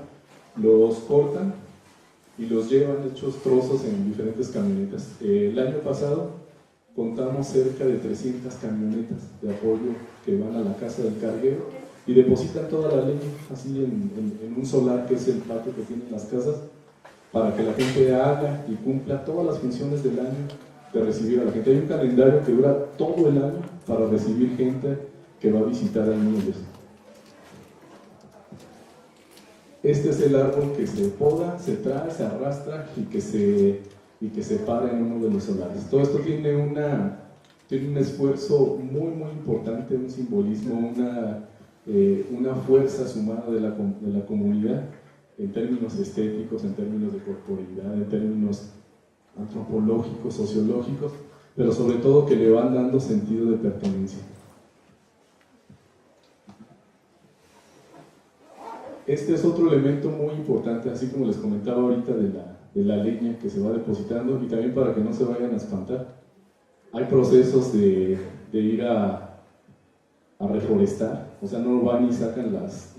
los cortan y los llevan hechos trozos en diferentes camionetas. El año pasado contamos cerca de 300 camionetas de apoyo que van a la casa del carguero y depositan toda la leña así en un solar que es el patio que tienen las casas, para que la gente haga y cumpla todas las funciones del año de recibir a la gente. Hay un calendario que dura todo el año para recibir gente que va a visitar al niño Dios. Este es el árbol que se poda, se trae, se arrastra y que se para en uno de los solares. Todo esto tiene un esfuerzo muy importante, un simbolismo, una fuerza sumada de la comunidad en términos estéticos, en términos de corporeidad, en términos antropológicos, sociológicos, pero sobre todo que le van dando sentido de pertenencia. Este es otro elemento muy importante, así como les comentaba ahorita de la leña que se va depositando, y también para que no se vayan a espantar. Hay procesos de ir a reforestar, o sea, no van y sacan las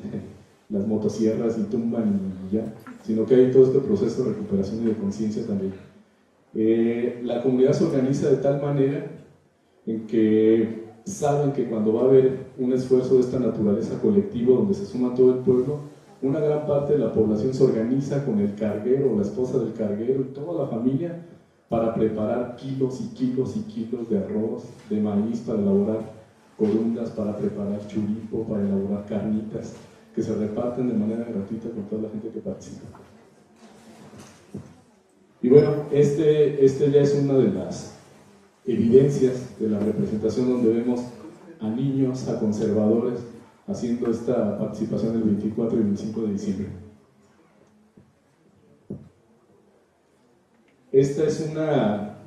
motosierras y tumban y ya, sino que hay todo este proceso de recuperación y de conciencia también. La comunidad se organiza de tal manera en que saben que cuando va a haber un esfuerzo de esta naturaleza colectivo donde se suma todo el pueblo, una gran parte de la población se organiza con el carguero, la esposa del carguero y toda la familia para preparar kilos y kilos y kilos de arroz, de maíz, para elaborar corundas, para preparar churipo, para elaborar carnitas, que se reparten de manera gratuita con toda la gente que participa. Y bueno, este ya es una de las evidencias de la representación donde vemos a niños, a conservadores, haciendo esta participación el 24 y 25 de diciembre. Esta es una,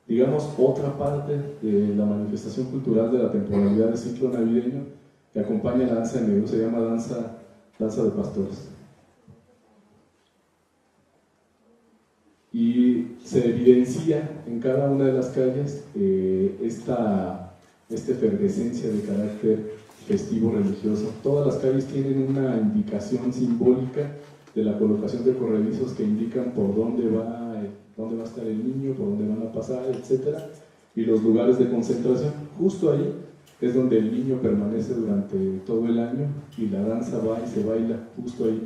digamos, otra parte de la manifestación cultural de la temporalidad del ciclo navideño que acompaña la danza de Negro, se llama danza de pastores. Y se evidencia en cada una de las calles esta efervescencia de carácter festivo religioso. Todas las calles tienen una indicación simbólica de la colocación de corredizos que indican por dónde va a estar el niño, por dónde van a pasar, etc. Y los lugares de concentración, justo ahí es donde el niño permanece durante todo el año y la danza va y se baila justo ahí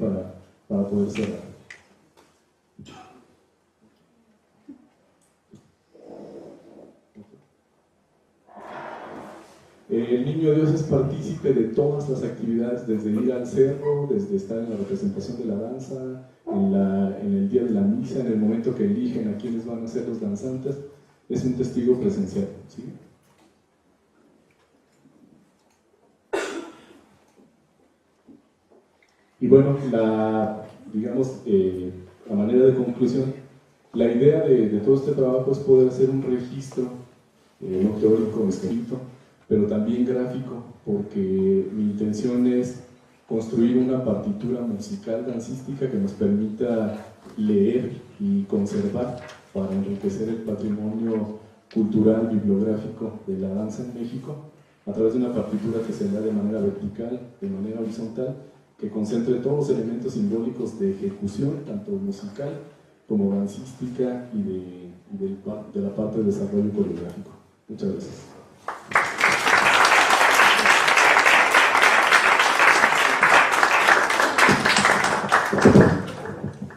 para poder cerrar. El Niño Dios es partícipe de todas las actividades, desde ir al cerro, desde estar en la representación de la danza, en el día de la misa, en el momento que eligen a quiénes van a ser los danzantes, es un testigo presencial, ¿sí? Y bueno, a manera de conclusión, la idea de todo este trabajo es poder hacer un registro, no teórico, escrito, pero también gráfico, porque mi intención es construir una partitura musical dancística que nos permita leer y conservar para enriquecer el patrimonio cultural bibliográfico de la danza en México a través de una partitura que se da de manera vertical, de manera horizontal, que concentre todos los elementos simbólicos de ejecución, tanto musical como dancística y de la parte de desarrollo coreográfico. Muchas gracias.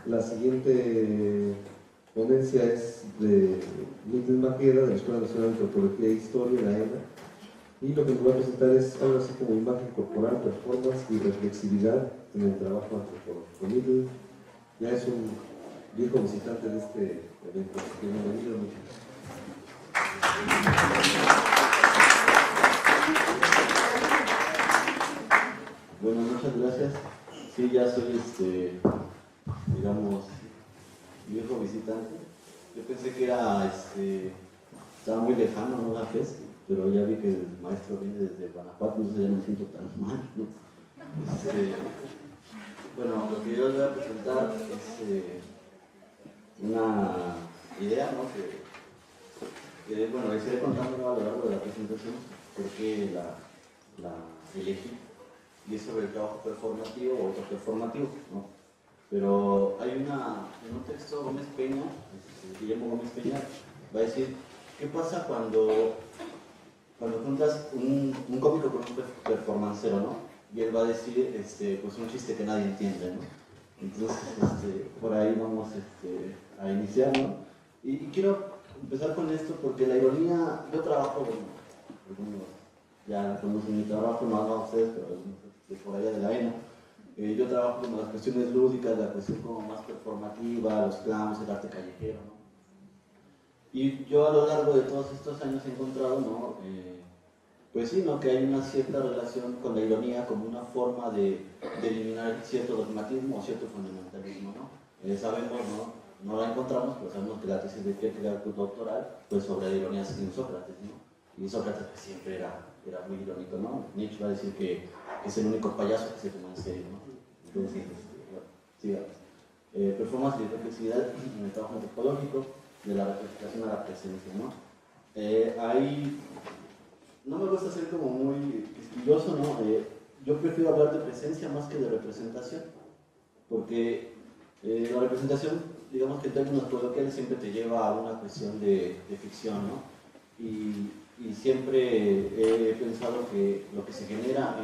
La siguiente ponencia es de Miguel Maqueda, de la Escuela Nacional de Antropología e Historia, la ENA, y lo que nos va a presentar es algo así como imagen corporal, performance y reflexividad en el trabajo antropológico. Miguel ya es un viejo visitante de este evento. Bienvenido, Miguel. Bueno, muchas gracias. Sí, ya soy digamos, viejo visitante. Yo pensé que estaba muy lejano, ¿no? La FES, pero ya vi que el maestro viene desde Guanajuato, entonces ya no me siento tan mal, ¿no? Bueno, lo que yo les voy a presentar es una idea, ¿no? Que bueno, les iré contando a lo largo de la presentación por qué la elegí, y es sobre el trabajo performativo o autoperformativo, ¿no? Pero hay en un texto, Gómez Peña, Guillermo Gómez Peña, va a decir, ¿qué pasa cuando juntas un cómico con un performancero, ¿no? Y él va a decir, pues un chiste que nadie entiende, ¿no? Entonces, por ahí vamos a iniciar, ¿no? Y quiero empezar con esto porque la ironía, yo trabajo, algunos ya conocen mi trabajo, no hagan ustedes, pero de por allá de la ENA. Yo trabajo con las cuestiones lúdicas, la cuestión como más performativa, los clowns, el arte callejero, ¿no? Y yo a lo largo de todos estos años he encontrado, ¿no? Pues sí, ¿no? Que hay una cierta relación con la ironía como una forma de eliminar cierto dogmatismo o cierto fundamentalismo, ¿no? Sabemos, no la encontramos, pero sabemos que la tesis de Kierkegaard doctoral pues sobre la ironía en Sócrates, ¿no? Y Sócrates pues, siempre era muy irónico, ¿no? Nietzsche va a decir que es el único payaso que se toma en serio, ¿no? Entonces, bueno, sigamos. Performance y reflexividad en el trabajo antropológico, de la representación a la presencia, ¿no? Ahí no me gusta ser como muy quisquilloso, ¿no? Yo prefiero hablar de presencia más que de representación, porque la representación, digamos que en términos coloquiales siempre te lleva a una cuestión de ficción, ¿no? Y siempre he pensado que lo que se genera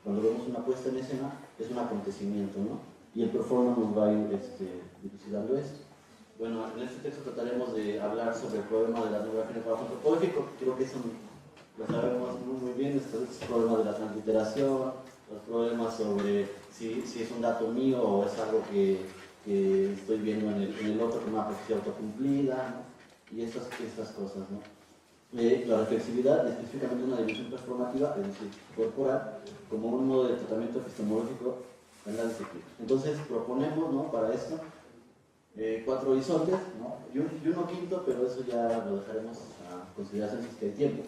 cuando vemos una puesta en escena es un acontecimiento, ¿no? Y el performance nos va a ir dilucidando esto. Bueno, en este texto trataremos de hablar sobre el problema de la etnografía en el trabajo antropológico. Creo que eso lo sabemos muy bien, estos problemas de la transliteración, los problemas sobre si es un dato mío o es algo que estoy viendo en el otro como una profecía autocumplida, ¿no? Y estas cosas, ¿no? La reflexividad, específicamente una dimensión performativa, es decir, corporal, como un modo de tratamiento epistemológico en la disciplina. Entonces proponemos, ¿no?, para esto 4 horizontes, ¿no?, y uno quinto, pero eso ya lo dejaremos a consideración si es que hay tiempo.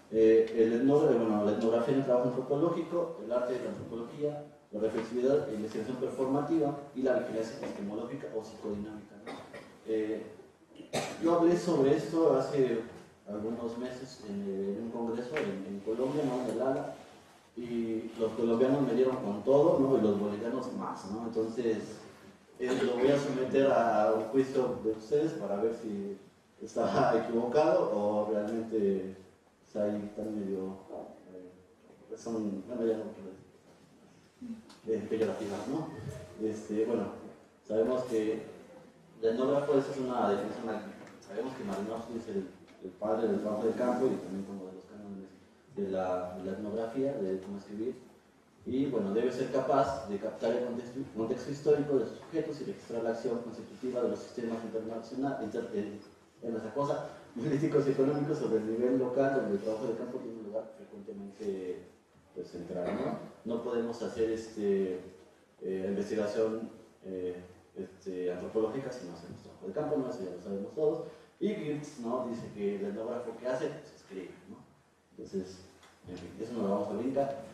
La etnografía en el trabajo antropológico, el arte de la antropología, la reflexividad, la investigación performativa y la vigilancia epistemológica o psicodinámica, ¿no? Yo hablé sobre esto hace algunos meses en un congreso en Colombia, ¿no?, en el ALA, y los colombianos me dieron con todo, ¿no?, y los bolivianos más, ¿no? Entonces lo voy a someter a un juicio de ustedes para ver si está equivocado o realmente está ahí tan medio son, bueno, ya no quiero decir peyorativas, ¿no? Bueno, sabemos que el etnógrafo, esa es una definición, sabemos que Malinowski es el padre del trabajo de campo y también como de los cánones de la etnografía, de cómo escribir, y bueno, debe ser capaz de captar el contexto histórico de sus sujetos y registrar la acción constitutiva de los sistemas internacionales, en esa cosa, políticos y económicos sobre el nivel local, donde el trabajo de campo tiene un lugar frecuentemente central, ¿no? No podemos hacer investigación antropológica si no hacemos trabajo de campo, ¿no? Eso ya lo sabemos todos. Y Girtz, ¿no?, dice que el etnógrafo que hace, pues escribe, ¿no? Entonces, en fin, eso nos lo vamos a brincar.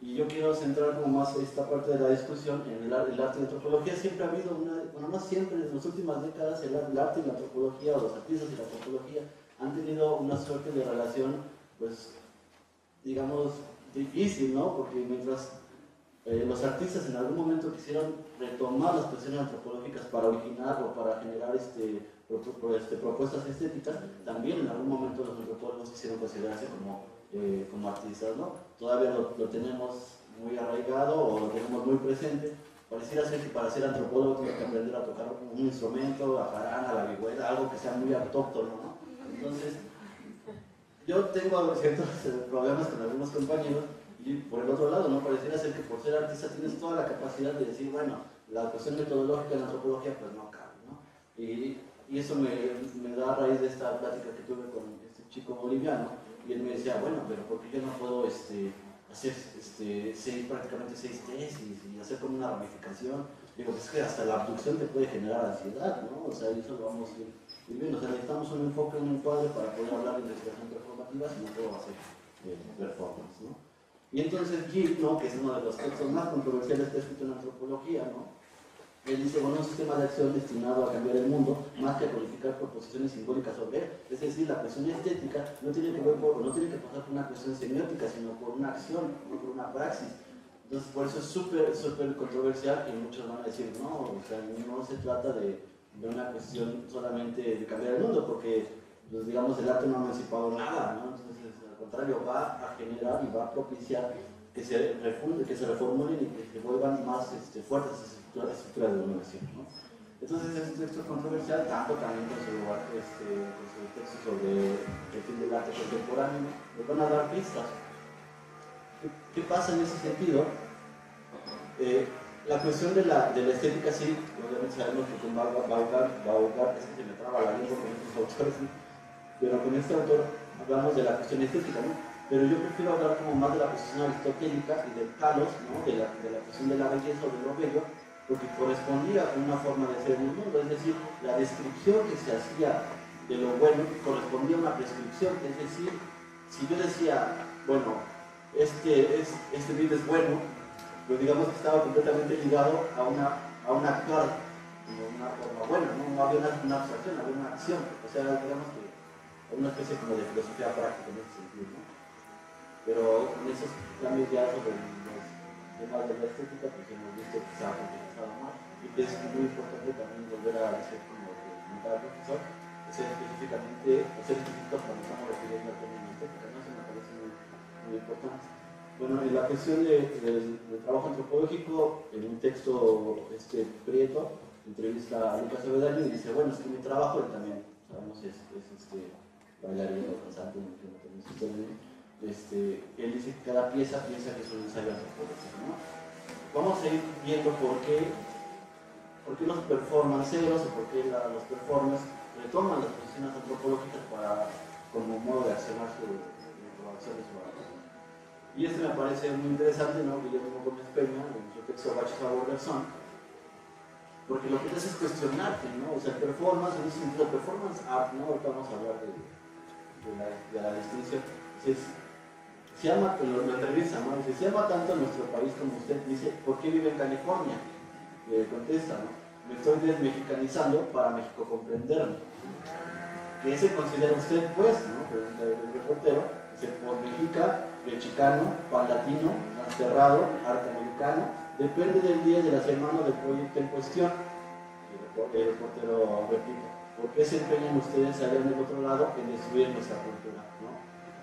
Y yo quiero centrar como más esta parte de la discusión en el arte y la antropología. Siempre ha habido bueno, no siempre, en las últimas décadas el arte y la antropología, o los artistas y la antropología, han tenido una suerte de relación, pues, digamos, difícil, ¿no? Porque mientras los artistas en algún momento quisieron retomar las cuestiones antropológicas para originar o para generar propuestas estéticas, también en algún momento los antropólogos quisieron considerarse como artistas, ¿no? Todavía lo tenemos muy arraigado o lo tenemos muy presente. Pareciera ser que para ser antropólogo tienes que aprender a tocar un instrumento, la jarana, la vihuela, algo que sea muy autóctono, ¿no? Entonces, yo tengo ciertos problemas con algunos compañeros. Y por el otro lado, ¿no?, pareciera ser que por ser artista tienes toda la capacidad de decir, bueno, la cuestión metodológica en la antropología pues no cabe, ¿no? Y eso me da a raíz de esta plática que tuve con este chico boliviano, y él me decía, bueno, pero ¿por qué yo no puedo hacer prácticamente 6 tesis y hacer como una ramificación? Digo, pues es que hasta la abducción te puede generar ansiedad, ¿no? O sea, eso lo vamos a ir viendo. O sea, necesitamos un enfoque, un encuadre para poder hablar de investigación performativa, si no puedo hacer performance, ¿no? Y entonces Gill, ¿no?, que es uno de los textos más controversiales que ha escrito en antropología, ¿no?, él dice, bueno, un sistema de acción destinado a cambiar el mundo, más que a codificar proposiciones simbólicas sobre él. Es decir, la cuestión estética no tiene que pasar por una cuestión semiótica, sino por una acción, no por una praxis. Entonces, por eso es súper controversial, y muchos van a decir, no, o sea, no se trata de una cuestión solamente de cambiar el mundo, porque, pues, digamos, el arte no ha emancipado nada, ¿no? Entonces, al contrario, va a generar y va a propiciar que se reformulen y que se vuelvan más fuertes las estructuras de una nación, ¿no? Entonces, este texto es controversial, tanto también con su texto sobre el fin del arte contemporáneo, nos van a dar pistas. ¿Qué pasa en ese sentido? La cuestión de la estética, sí, obviamente sabemos que con Baugar, es que se me traba la lengua con estos autores, ¿no? Pero con este autor hablamos de la cuestión estética, ¿no? Pero yo prefiero hablar como más de la cuestión aristotélica y del kalos, ¿no?, de la cuestión de la belleza o de lo bello, porque correspondía a una forma de ser en el mundo, es decir, la descripción que se hacía de lo bueno correspondía a una prescripción, es decir, si yo decía, bueno, este video es bueno, pues digamos que estaba completamente ligado a un actuar de una forma buena, no había una abstracción, había una acción, o sea, digamos que una especie como de filosofía práctica en ese sentido, ¿no? Pero con esos cambios ya sobre los temas de la estética, pues hemos visto que se ha complejizado más y que es muy importante también volver a decir, como que comentaba el profesor, ser específicamente, o ser específicos cuando estamos refiriendo al término estética, ¿no? Eso me parece muy importante. Bueno, en la cuestión del trabajo antropológico, en un texto Prieto entrevista a Lucas Avedaño y dice, bueno, es que mi trabajo, él también, sabemos, es bailarín o cantante, no tengo su término, él dice que cada pieza piensa que es un ensayo antropológico, ¿no? Vamos a ir viendo por qué los performanceros o por qué los performers retoman las posiciones antropológicas como modo de accionar su acción de su arte. Y me parece muy interesante, ¿no? Guillermo Gómez Peña, en su texto Baches Favor Garzón, porque lo que hace es cuestionarte, ¿no? O sea, performance, en ese sentido, performance art, ¿no? Ahorita vamos a hablar de la distinción. Se llama, lo entrevista, ¿no? Dice, se llama tanto a nuestro país como usted. Dice, ¿por qué vive en California? Contesta, ¿no? Me estoy desmexicanizando para México comprenderme. ¿Qué se considera usted, pues, ¿no? Pregunta el reportero. Dice, por mexica, de chicano, palatino, desterrado, arte americano, depende del día y de la semana del proyecto en cuestión. El reportero replica, ¿por qué se empeñan ustedes allá en el otro lado en destruir nuestra cultura? ¿No?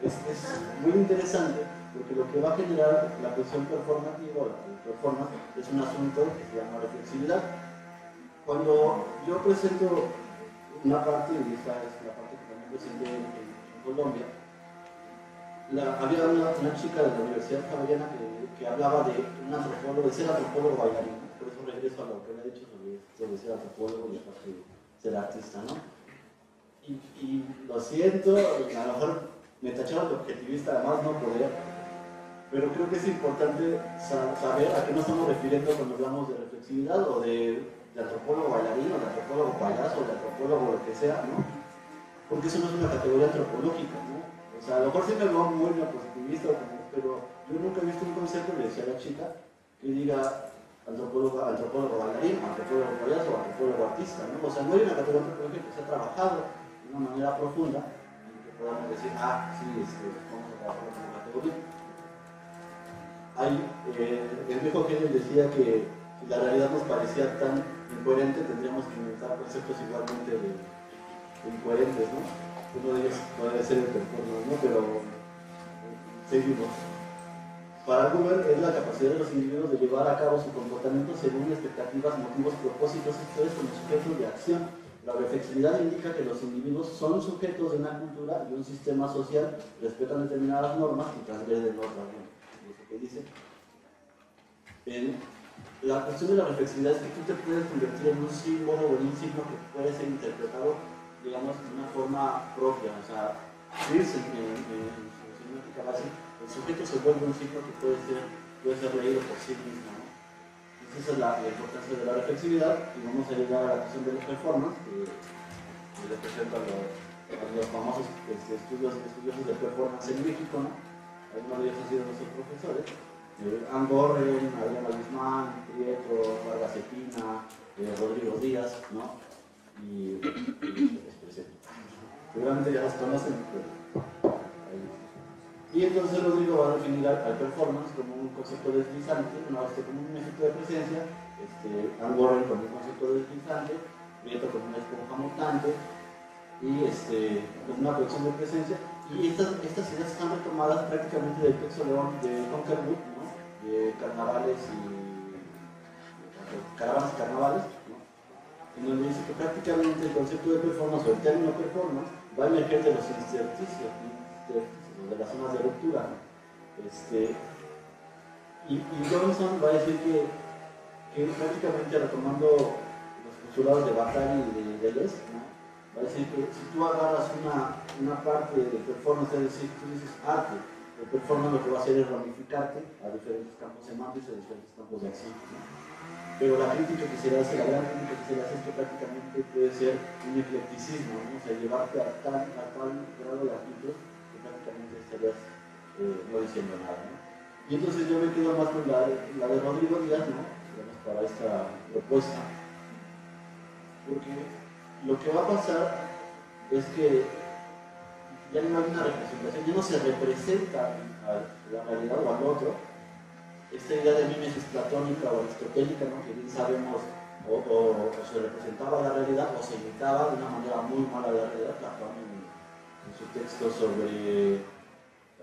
Es muy interesante porque lo que va a generar la cuestión performativa, la performance, es un asunto que se llama reflexividad. Cuando yo presento una parte, y esta es la parte que también presenté en Colombia, había una chica de la Universidad Javeriana que hablaba de un antropólogo, de ser antropólogo bailarín, ¿no? Por eso regreso a lo que le he dicho sobre ser antropólogo y aparte ser artista, ¿no? Y lo siento, a lo mejor me tacharon de objetivista, además no poder, pero creo que es importante saber a qué nos estamos refiriendo cuando hablamos de reflexividad o de antropólogo bailarín o de antropólogo payaso o de antropólogo lo que sea, ¿no? Porque eso no es una categoría antropológica, ¿no? O sea, a lo mejor sí me veo muy positivista, pero yo nunca he visto un concepto, le decía a la chica, que diga antropólogo bailarín, antropólogo payaso o antropólogo artista, ¿no? O sea, no hay una categoría antropológica que se ha trabajado de una manera profunda en que podamos decir, sí, vamos a trabajar con una categoría. El viejo Hegel decía que si la realidad nos parecía tan incoherente, tendríamos que inventar conceptos igualmente incoherentes, ¿no? Uno de ellos podría ser el performance, ¿no? Pero seguimos. Para Google es la capacidad de los individuos de llevar a cabo su comportamiento según expectativas, motivos, propósitos, historias como sujetos de acción. La reflexividad indica que los individuos son sujetos de una cultura y un sistema social, respetan determinadas normas y transgreden otras. ¿No? ¿Qué dice? La cuestión de la reflexividad es que tú te puedes convertir en un símbolo o en un signo que puede ser interpretado, digamos, de una forma propia. O sea, en su semántica base, el sujeto se vuelve un signo que puede ser leído por sí mismo, ¿no? Entonces esa es la importancia de la reflexividad, y vamos a llegar a la cuestión de la performance, que representa los famosos estudiosos de performance en México, ¿no? Algunos de ellos han sido nuestros profesores. Ann Gorren, Adriana Guzmán, Prieto, Vargas Cepina, Rodrigo Díaz, ¿no? Y seguramente ya los conocen. Y entonces Rodrigo va a definir al performance como un concepto deslizante, como un efecto de presencia, Ann Gorren como un concepto deslizante, Prieto como una esponja mutante, y como una colección de presencia. Y estas ideas están retomadas prácticamente del texto de Conquerwood, ¿no? De carnavales caravanas y carnavales, ¿no? En donde dice que prácticamente el concepto de performance o el término performance va a emerger de los intersticios, de las zonas de ruptura, ¿no? Y Robinson va a decir que prácticamente retomando los postulados de Bataille y de Deleuze, ¿no? Va a decir que si tú agarras una parte de performance, es decir, tú dices arte, el performance lo que va a hacer es ramificarte a diferentes campos semánticos y a diferentes campos de acción, ¿no? Pero la crítica que se le hace, la gran crítica que se le hace es que prácticamente puede ser un eclecticismo, ¿no? O sea, llevarte a tal grado de actitud que prácticamente estarías no diciendo nada, ¿no? Y entonces yo me quedo más con la de Rodrigo Díaz, ¿no? Digamos, para esta propuesta. Porque lo que va a pasar es que ya no hay una representación, ya no se representa a la realidad o al otro. Esta idea de mímesis platónica o aristotélica, ¿no? Que bien sabemos, o se representaba la realidad o se imitaba de una manera muy mala la realidad. Platón en su texto sobre,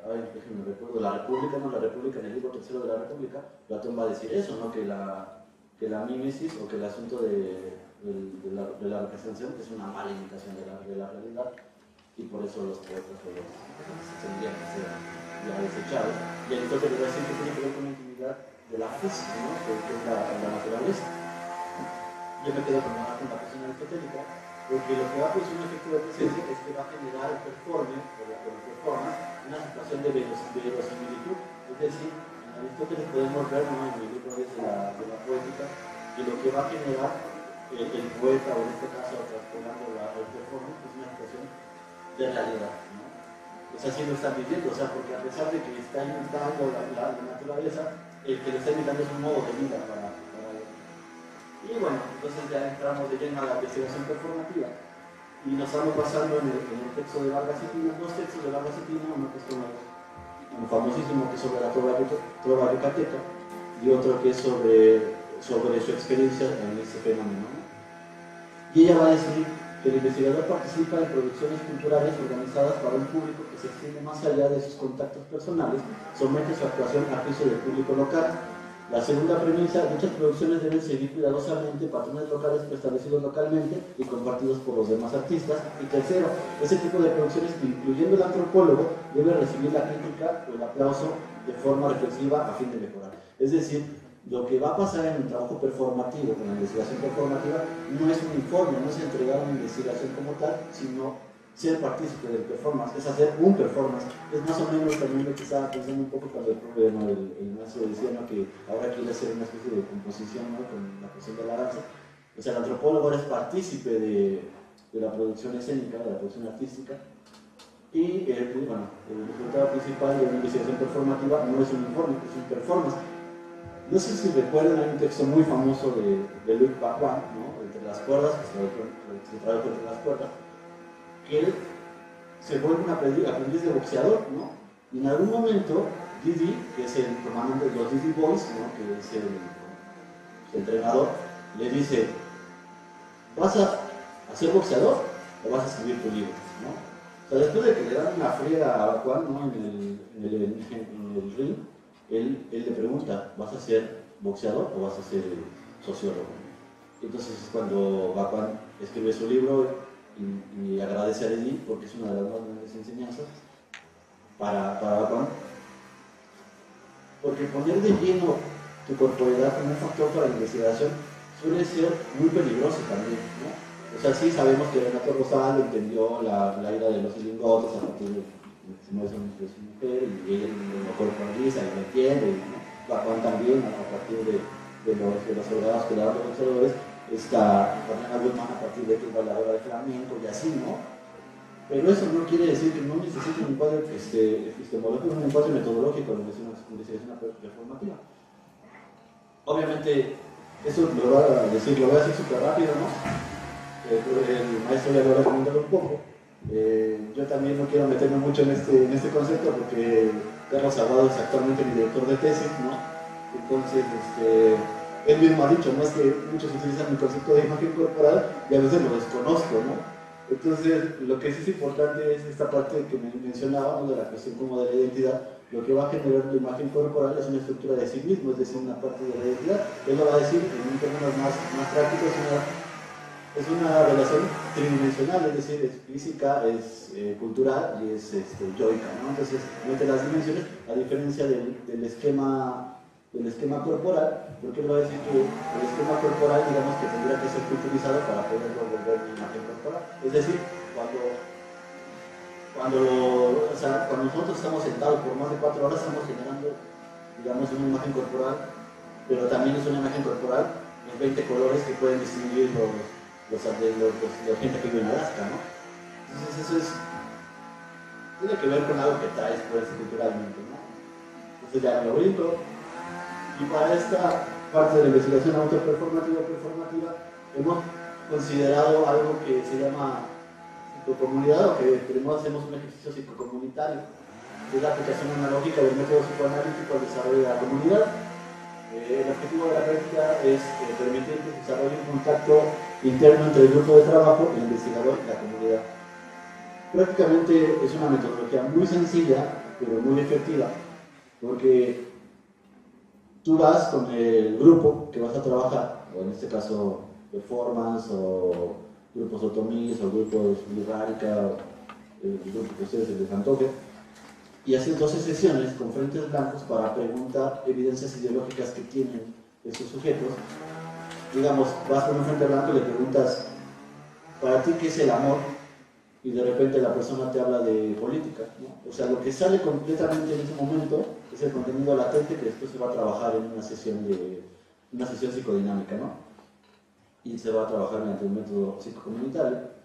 déjenme recuerdo, la República, ¿no? La República, en el libro tercero de la República, Platón va a decir eso, ¿no? Que la mímesis o que el asunto de la representación es una mala imitación de la realidad, y por eso los poetas tendrían que ser ya desechados. Y Aristóteles va a decir que tiene que ver con la intimidad de la física, ¿no? Que es la naturaleza. Yo me quedo con la cuestión aristotélica, porque lo que va a producir un efecto de presencia es que va a generar el performance, o la performance, una situación de verosimilitud. Es decir, en Aristóteles podemos ver, ¿no? En el libro de la poética, que lo que va a generar el poeta, o en este caso transformando el performance, es una situación de realidad, ¿no? O sea, así lo están viviendo, o sea, porque a pesar de que está imitando la naturaleza, el que le está imitando es un modo de vida para él. Y bueno, entonces ya entramos de lleno a la investigación performativa y nos estamos basando en el texto de Vargas y Pina, dos textos de Vargas y Pina, uno que es un famosísimo, que es sobre la trova yucateca, y otro que es sobre su experiencia en este fenómeno, ¿no? Y ella va a decir que el investigador participa en producciones culturales organizadas para un público que se extiende más allá de sus contactos personales, somete su actuación a juicio del público local. La segunda premisa, dichas producciones deben seguir cuidadosamente patrones locales preestablecidos localmente y compartidos por los demás artistas. Y tercero, ese tipo de producciones, incluyendo el antropólogo, debe recibir la crítica o el aplauso de forma reflexiva a fin de mejorar. Es decir, lo que va a pasar en el trabajo performativo, con la investigación performativa, no es un informe, no es entregar una investigación como tal, sino ser partícipe del performance, es hacer un performance. Es más o menos también lo que estaba pensando un poco cuando el maestro decía, ¿no? Que ahora quiere hacer una especie de composición, ¿no? Con la cuestión de la danza. O sea, el antropólogo es partícipe de la producción escénica, de la producción artística, y bueno, el resultado principal de una investigación performativa no es un informe, es un performance. No sé si recuerdan, hay un texto muy famoso de Luc Bacuan, ¿no? Entre las cuerdas, que se tradujo entre las cuerdas, que él se vuelve un aprendiz de boxeador, ¿no? Y en algún momento, Didi, que es el comandante de los Didi Boys, ¿no? Que es el entrenador, le dice: ¿vas a ser boxeador o vas a escribir tu libro? ¿No? O sea, después de que le dan una friega a Bacuan, ¿no? en el ring, él le pregunta: ¿vas a ser boxeador o vas a ser sociólogo? Entonces es cuando Bacuan escribe su libro y agradece a Didi, porque es una de las más grandes enseñanzas para Bacuan, porque poner de lleno tu corporalidad como un factor para la investigación suele ser muy peligroso también, ¿no? O sea, sí sabemos que Renato Rosado entendió la ida de los lingotes a partir de su mujer, y ella lo corporaliza y lo entiende, ¿no? Bacuan también a partir de los soldados que le dan los boxeadores, está Fernanda Guzmán a partir de que es bailadora de flamenco y así, ¿no? Pero eso no quiere decir que no necesite un encuadre epistemológico, un encuadre metodológico de investigación performativa. Obviamente, eso lo voy a decir súper rápido, ¿no? El maestro ya lo ha comentado un poco. Yo también no quiero meterme mucho en este concepto, porque Carlos Aguado es actualmente mi director de tesis, ¿no? Entonces, él mismo ha dicho, ¿no? Es que muchos utilizan el concepto de imagen corporal y a veces lo desconozco, ¿no? Entonces, lo que sí es importante es esta parte que me mencionaba, ¿no? De la cuestión como de la identidad. Lo que va a generar la imagen corporal es una estructura de sí mismo, es decir, una parte de la identidad. Él lo va a decir en términos más prácticos: es una relación tridimensional, es decir, es física, es cultural y es yoica, ¿no? Entonces, mete las dimensiones, a diferencia del esquema corporal, porque él va a decir que el esquema corporal, digamos, que tendría que ser utilizado para poderlo volver una imagen corporal. Es decir, cuando nosotros estamos sentados por más de 4 horas, estamos generando, digamos, una imagen corporal, pero también es una imagen corporal los 20 colores que pueden distinguir la gente que vive en Alaska, ¿no? Entonces eso tiene que ver con algo que traes, pues, culturalmente, ¿no? Entonces ya me brinco. Y para esta parte de la investigación autoperformativa hemos considerado algo que se llama psicocomunidad, o que primero hacemos un ejercicio psicocomunitario, que es la aplicación analógica del método psicoanalítico al desarrollo de la comunidad. El objetivo de la práctica es permitir que se desarrolle un contacto interno entre el grupo de trabajo, el investigador y la comunidad. Prácticamente es una metodología muy sencilla, pero muy efectiva, porque tú vas con el grupo que vas a trabajar, o en este caso performance, o grupos otomís, o grupos Lirrárica, el grupo que ustedes les antoje, y haces 12 sesiones con frentes blancos para preguntar evidencias ideológicas que tienen esos sujetos. Digamos, vas con un frente blanco y le preguntas, ¿para ti qué es el amor? Y de repente la persona te habla de política, ¿no? O sea, lo que sale completamente en ese momento es el contenido latente que después se va a trabajar en una sesión psicodinámica, ¿no? Y se va a trabajar mediante un método psicocomunitario.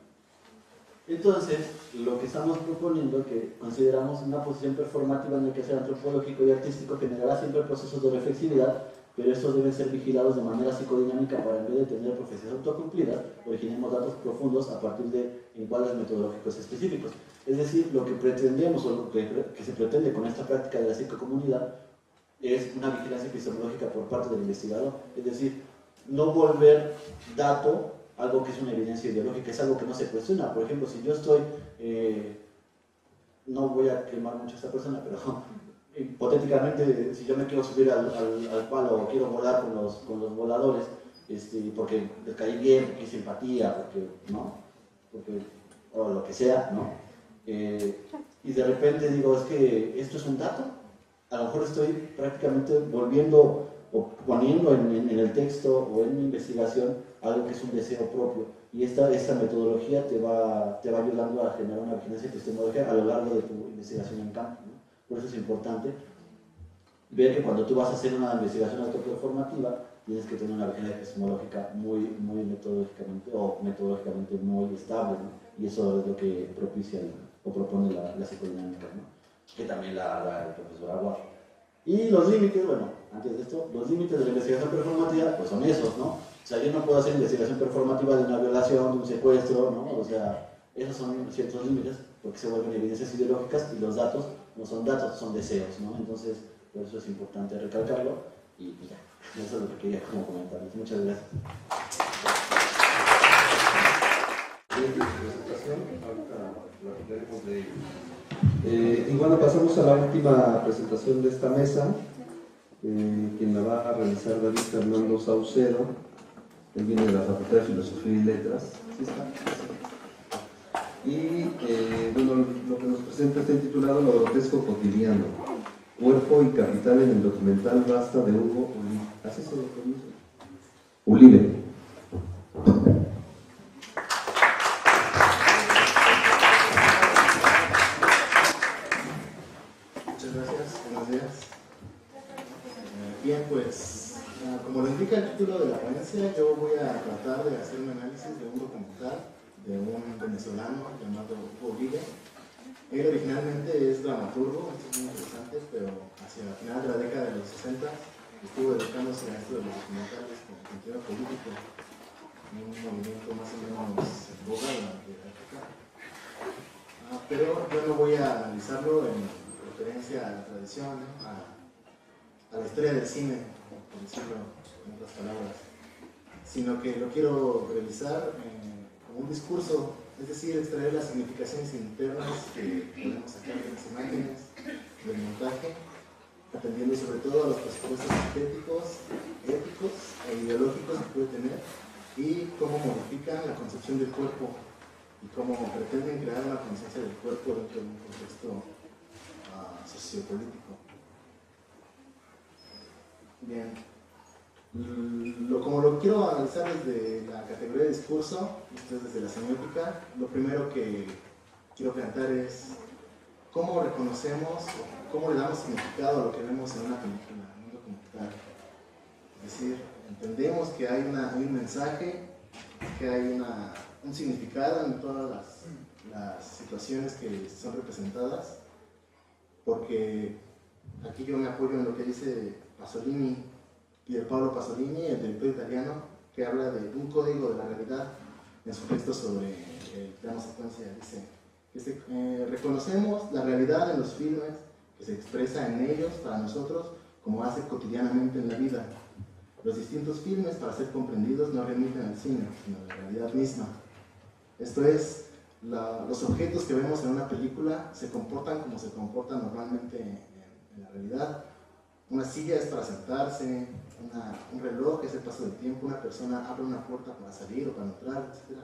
Entonces, lo que estamos proponiendo, que consideramos una posición performativa en el quehacer antropológico y artístico, generará siempre procesos de reflexividad, pero estos deben ser vigilados de manera psicodinámica para, en vez de tener profecías autocumplidas, originemos datos profundos a partir de encuadres metodológicos específicos. Es decir, lo que pretendemos, o lo que se pretende con esta práctica de la psicocomunidad, es una vigilancia epistemológica por parte del investigador. Es decir, no volver dato algo que es una evidencia ideológica, es algo que no se cuestiona. Por ejemplo, si yo estoy, no voy a quemar mucho a esta persona, pero hipotéticamente, si yo me quiero subir al palo o quiero volar con los voladores, porque les caí bien, porque hay simpatía, porque, ¿no? O lo que sea, ¿no? Y de repente digo, es que esto es un dato, a lo mejor estoy prácticamente volviendo o poniendo en el texto o en mi investigación algo que es un deseo propio, y esta metodología te va ayudando a generar una vigilancia epistemológica a lo largo de tu investigación en campo, ¿no? Por eso es importante ver que cuando tú vas a hacer una investigación autoperformativa tienes que tener una vigilancia epistemológica muy metodológicamente muy estable, ¿no? Y eso es lo que propicia o propone la psicodinámica, ¿no? Que también la habla el profesor Aguar. Y los límites, bueno, antes de esto, los límites de la investigación performativa pues son esos, ¿no? O sea, yo no puedo hacer investigación performativa de una violación, de un secuestro, ¿no? O sea, esos son ciertos límites porque se vuelven evidencias ideológicas y los datos no son datos, son deseos, ¿no? Entonces, por eso es importante recalcarlo y ya, eso es lo que quería como comentarles. Muchas gracias. Y bueno, pasamos a la última presentación de esta mesa, quien la va a realizar David Fernando Saucedo. Él viene de la Facultad de Filosofía y Letras. ¿Sí está? Y bueno, lo que nos presenta está intitulado Lo grotesco cotidiano, cuerpo y capital en el documental Basta de Hugo Ulibe. ¿Hace eso, doctor? Ulibe. Muchas gracias, buenos días. Bien, pues como lo indica el título de la ponencia, yo voy a tratar de hacer un análisis de un documental de un venezolano llamado Hugo Ulibe. Él originalmente es dramaturgo, esto es muy interesante, pero hacia el final de la década de los 60 estuvo dedicándose a esto de los documentales con contenido político, un movimiento más o menos en boga de la época. Pero yo no voy a analizarlo en referencia a la tradición, a la historia del cine, por decirlo en otras palabras, sino que lo quiero revisar como un discurso, es decir, extraer las significaciones internas que podemos sacar de las imágenes, del montaje, atendiendo sobre todo a los presupuestos estéticos, éticos e ideológicos que puede tener y cómo modifican la concepción del cuerpo y cómo pretenden crear una conciencia del cuerpo dentro de un contexto sociopolítico. Bien, como lo quiero analizar desde la categoría de discurso, esto es desde la semiótica, lo primero que quiero plantear es cómo reconocemos, cómo le damos significado a lo que vemos en una película, en un documental. Es decir, entendemos que hay un mensaje, que hay un significado en todas las situaciones que son representadas, porque aquí yo me apoyo en lo que dice Pasolini, Pierpaolo Pasolini, el director italiano, que habla de un código de la realidad en su texto sobre el plano secuencia. Dice que reconocemos la realidad en los filmes que se expresa en ellos para nosotros como hace cotidianamente en la vida. Los distintos filmes, para ser comprendidos, no remiten al cine, sino a la realidad misma. Esto es, los objetos que vemos en una película se comportan como se comportan normalmente en la realidad. Una silla es para sentarse, un reloj es el paso del tiempo, una persona abre una puerta para salir o para entrar, etc.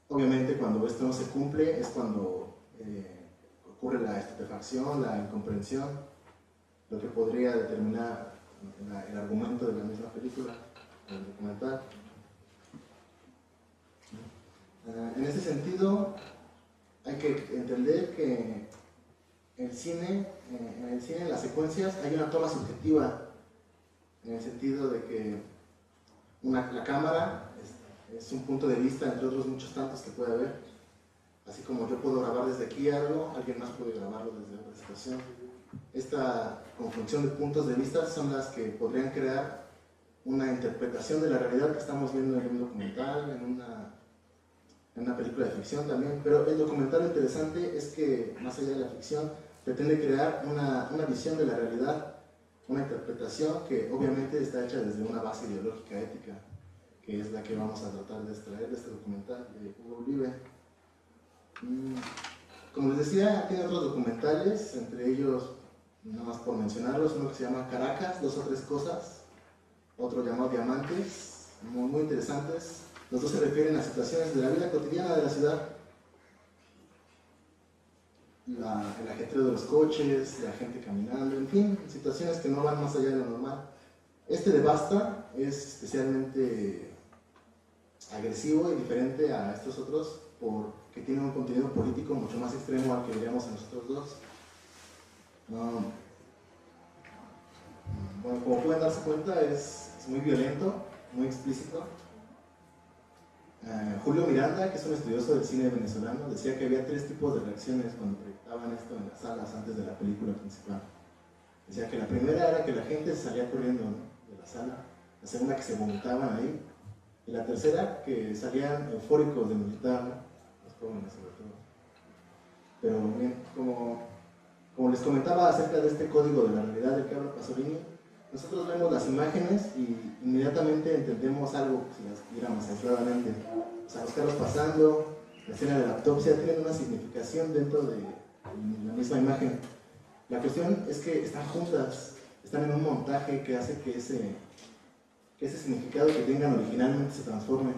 Obviamente cuando esto no se cumple es cuando ocurre la estupefacción, la incomprensión, lo que podría determinar el argumento de la misma película, el documental. En ese sentido, hay que entender que en el cine, en las secuencias, hay una toma subjetiva, en el sentido de que la cámara es un punto de vista entre otros muchos tantos que puede haber. Así como yo puedo grabar desde aquí algo, alguien más puede grabarlo desde otra situación. Esta conjunción de puntos de vista son las que podrían crear una interpretación de la realidad que estamos viendo en un documental, en una película de ficción también. Pero el documental interesante es que, más allá de la ficción, pretende crear una visión de la realidad, una interpretación que obviamente está hecha desde una base ideológica ética, que es la que vamos a tratar de extraer de este documental de Hugo Uribe. Como les decía, tiene otros documentales, entre ellos, nada más por mencionarlos, uno que se llama Caracas, 2 o 3 cosas, otro llamado Diamantes, muy interesantes. Los dos se refieren a situaciones de la vida cotidiana de la ciudad, el ajetreo de los coches, la gente caminando, en fin, situaciones que no van más allá de lo normal. Este de Basta es especialmente agresivo y diferente a estos otros porque tiene un contenido político mucho más extremo al que veríamos en nosotros dos. Bueno, como pueden darse cuenta, es muy violento, muy explícito. Julio Miranda, que es un estudioso del cine venezolano, decía que había 3 tipos de reacciones cuando proyectaban esto en las salas antes de la película principal. Decía que la primera era que la gente se salía corriendo, ¿no?, de la sala, la segunda que se vomitaban ahí, y la tercera que salían eufóricos de militar, ¿no?, los jóvenes sobre todo. Pero bien, como les comentaba acerca de este código de la realidad del que habla Pasolini, nosotros vemos las imágenes y inmediatamente entendemos algo si las viéramos aisladamente. O sea, los carros pasando, la escena de la autopsia tienen una significación dentro de la misma imagen. La cuestión es que están juntas, están en un montaje que hace que ese significado que tengan originalmente se transforme.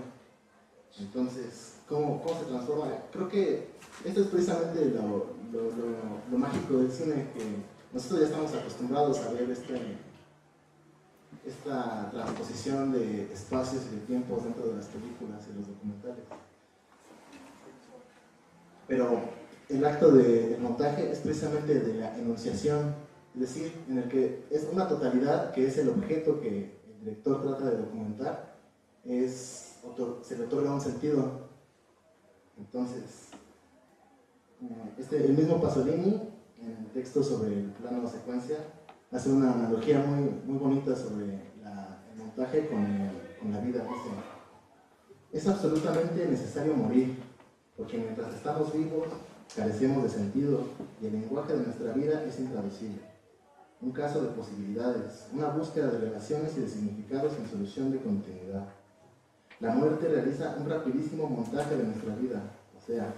Entonces, ¿cómo se transforma? Creo que esto es precisamente lo mágico del cine, que nosotros ya estamos acostumbrados a ver esta transposición de espacios y de tiempos dentro de las películas y los documentales. Pero el acto del montaje es precisamente de la enunciación, es decir, en el que es una totalidad que es el objeto que el director trata de documentar, se le otorga un sentido. Entonces, el mismo Pasolini, en el texto sobre el plano secuencia, hace una analogía muy bonita sobre el montaje con la vida. Dice: es absolutamente necesario morir, porque mientras estamos vivos carecemos de sentido y el lenguaje de nuestra vida es intraducible. Un caso de posibilidades, una búsqueda de relaciones y de significados en solución de continuidad. La muerte realiza un rapidísimo montaje de nuestra vida, o sea,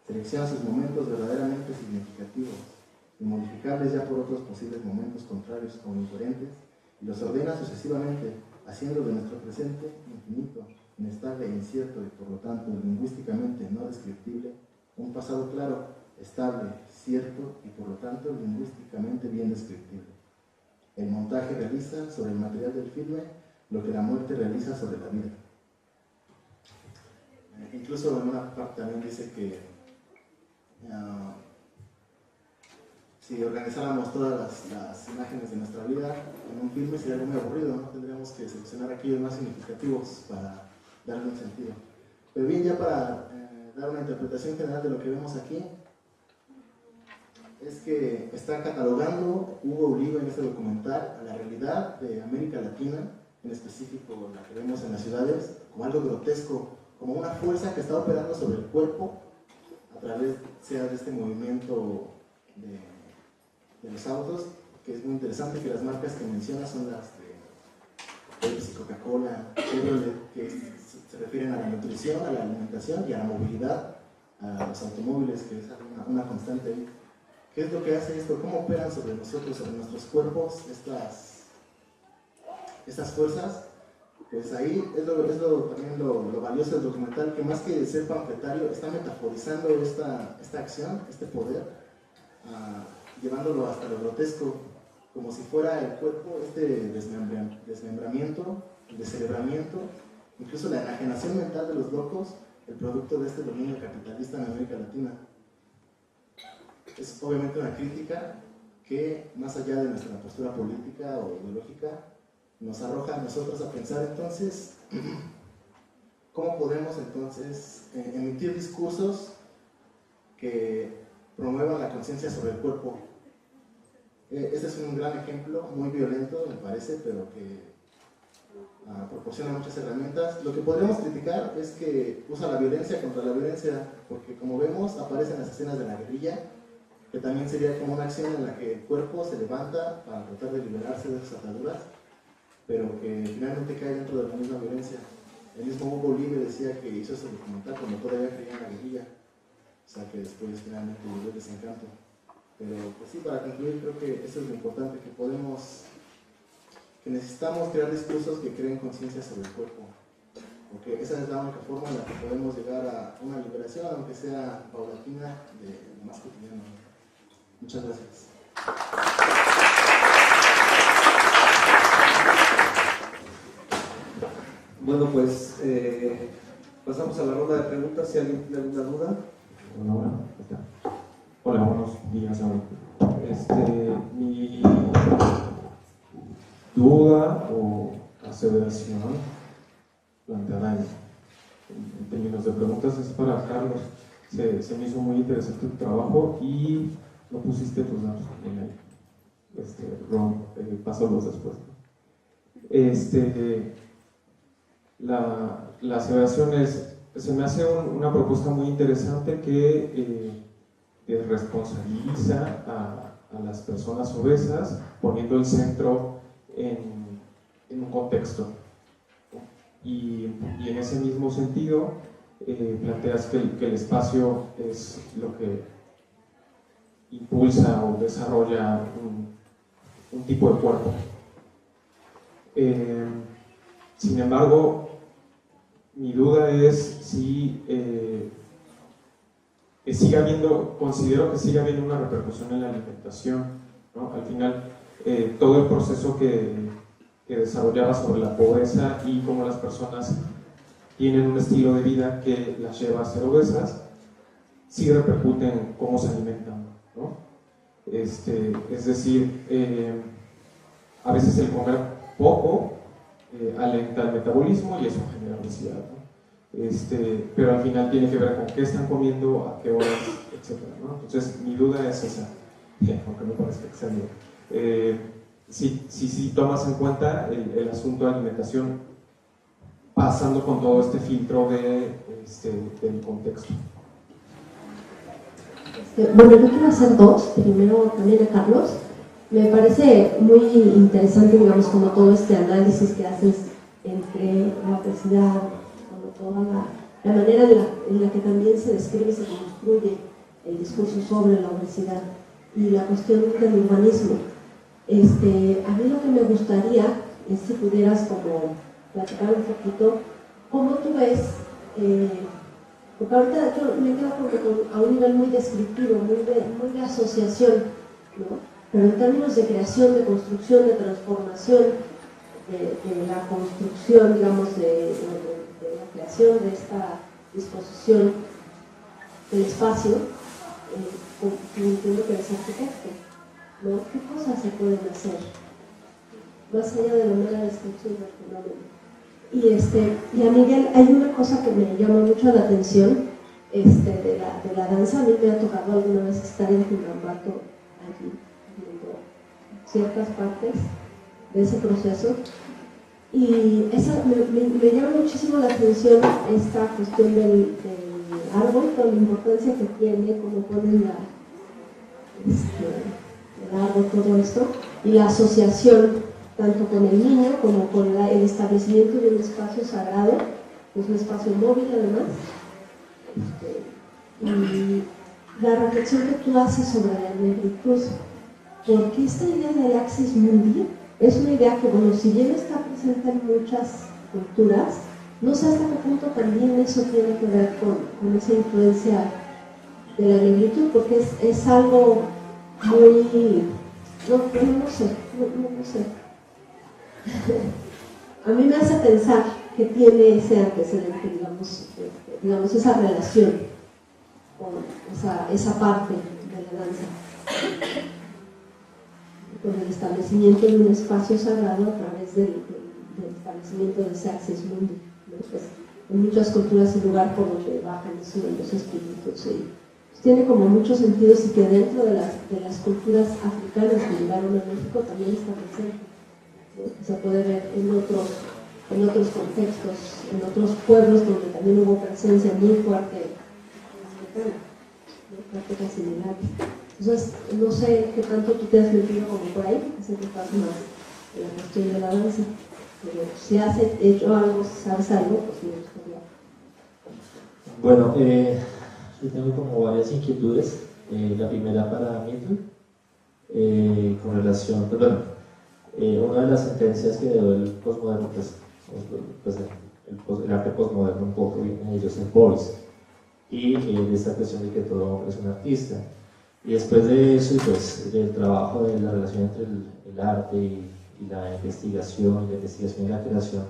selecciona sus momentos verdaderamente significativos, inmodificables ya por otros posibles momentos contrarios o incoherentes, y los ordena sucesivamente, haciendo de nuestro presente infinito, inestable e incierto y por lo tanto lingüísticamente no descriptible, un pasado claro, estable, cierto y por lo tanto lingüísticamente bien descriptible. El montaje realiza sobre el material del filme lo que la muerte realiza sobre la vida. Incluso en una parte también dice que si organizáramos todas las imágenes de nuestra vida en un filme sería algo muy aburrido, ¿no? Tendríamos que seleccionar aquellos más significativos para darle un sentido. Pero bien, ya para dar una interpretación general de lo que vemos aquí, es que está catalogando Hugo Oliva en este documental a la realidad de América Latina, en específico la que vemos en las ciudades, como algo grotesco, como una fuerza que está operando sobre el cuerpo a través sea de este movimiento de los autos, que es muy interesante, que las marcas que menciona son las de Pepsi, Coca-Cola, Chevrolet, que se refieren a la nutrición, a la alimentación y a la movilidad, a los automóviles, que es una constante ahí. ¿Qué es lo que hace esto? ¿Cómo operan sobre nosotros, sobre nuestros cuerpos, estas fuerzas? Pues ahí es también lo valioso del documental, que más que ser panfletario, está metaforizando esta acción, este poder, llevándolo hasta lo grotesco, como si fuera el cuerpo, este desmembramiento, el descerebramiento, incluso la enajenación mental de los locos, el producto de este dominio capitalista en América Latina. Es obviamente una crítica que, más allá de nuestra postura política o ideológica, nos arroja a nosotros a pensar entonces cómo podemos entonces emitir discursos que promuevan la conciencia sobre el cuerpo. Este es un gran ejemplo, muy violento me parece, pero que proporciona muchas herramientas. Lo que podríamos criticar es que usa la violencia contra la violencia, porque como vemos aparecen las escenas de la guerrilla, que también sería como una acción en la que el cuerpo se levanta para tratar de liberarse de esas ataduras, pero que finalmente cae dentro de la misma violencia. El mismo Hugo Oliva decía que hizo ese documental cuando todavía creía en la guerrilla, o sea que después finalmente llegó el desencanto. Pero pues sí, para concluir, creo que eso es lo importante, que necesitamos crear discursos que creen conciencia sobre el cuerpo, porque esa es la única forma en la que podemos llegar a una liberación, aunque sea paulatina, de lo más cotidiano. Muchas gracias. Bueno, pues pasamos a la ronda de preguntas. Si alguien tiene alguna duda. Hola, buenos días. Mi duda o aseveración planteada en términos de preguntas es para Carlos. Se me hizo muy interesante tu trabajo y no pusiste tus datos en ahí. Ron, paso los después. La aseveración se me hace una propuesta muy interesante que responsabiliza a las personas obesas, poniendo el centro en un contexto. Y en ese mismo sentido, planteas que el espacio es lo que impulsa o desarrolla un tipo de cuerpo. Sin embargo, mi duda es si considero que sigue habiendo una repercusión en la alimentación, ¿no? Al final, todo el proceso que desarrollaba sobre la pobreza y cómo las personas tienen un estilo de vida que las lleva a ser obesas, sí repercute en cómo se alimentan, ¿no? Es decir, a veces el comer poco alenta el metabolismo y eso genera obesidad, ¿no? Pero al final tiene que ver con qué están comiendo, a qué horas, etc., ¿no? Entonces mi duda es esa, aunque me parezca extraño. Si tomas en cuenta el asunto de alimentación, pasando con todo este filtro del contexto. Bueno, yo quiero hacer dos. Primero también a Carlos. Me parece muy interesante, digamos, como todo este análisis que haces entre la obesidad, como toda la manera en la que también se describe y se construye el discurso sobre la obesidad y la cuestión del urbanismo. A mí lo que me gustaría es si pudieras como platicar un poquito cómo tú ves, porque ahorita yo me quedo a un nivel muy descriptivo, muy de asociación, ¿no? Pero en términos de creación, de construcción, de transformación, de la construcción, digamos, de la creación de esta disposición del espacio, entiendo que eres arquitecto, ¿no? ¿Qué cosas se pueden hacer? Más allá de la mera descripción del fenómeno. Y a Miguel, hay una cosa que me llama mucho la atención de la danza. A mí me ha tocado alguna vez estar en Tungambato allí viendo ciertas partes de ese proceso. Y me llama muchísimo la atención esta cuestión del árbol, con la importancia que tiene, cómo ponen el árbol, todo esto, y la asociación tanto con el niño como con el establecimiento de un espacio sagrado, que es un espacio móvil además, y la reflexión que tú haces sobre la negritud, porque esta idea del axis mundi es una idea que, bueno, si bien está presente en muchas culturas, no sé hasta qué punto también eso tiene que ver con esa influencia de la negritud, porque es algo muy... no sé. A mí me hace pensar que tiene ese antecedente, digamos esa relación con esa parte de la danza, con el establecimiento de un espacio sagrado a través del establecimiento de ese axis mundi, ¿no? Pues, en muchas culturas el lugar por donde bajan y suben los espíritus, y pues, tiene como muchos sentidos, y que dentro de las culturas africanas que llegaron a México también está presente, ¿no? Se puede ver en otros contextos, en otros pueblos donde también hubo presencia muy fuerte africana, ¿no? Prácticas similares. Entonces, no sé qué tanto tú te has metido como por ahí, sé que estás más en la cuestión de la danza, pero si has hecho algo, si sabes algo, pues me gustaría. Bueno, yo tengo como varias inquietudes. La primera para Mitri, con relación, pues bueno, una de las sentencias que dio el posmoderno, pues el arte posmoderno un poco viene de Joseph Beuys, y de esta cuestión de que todo hombre es un artista. Y después de eso, pues del trabajo de la relación entre el arte y la investigación y la creación,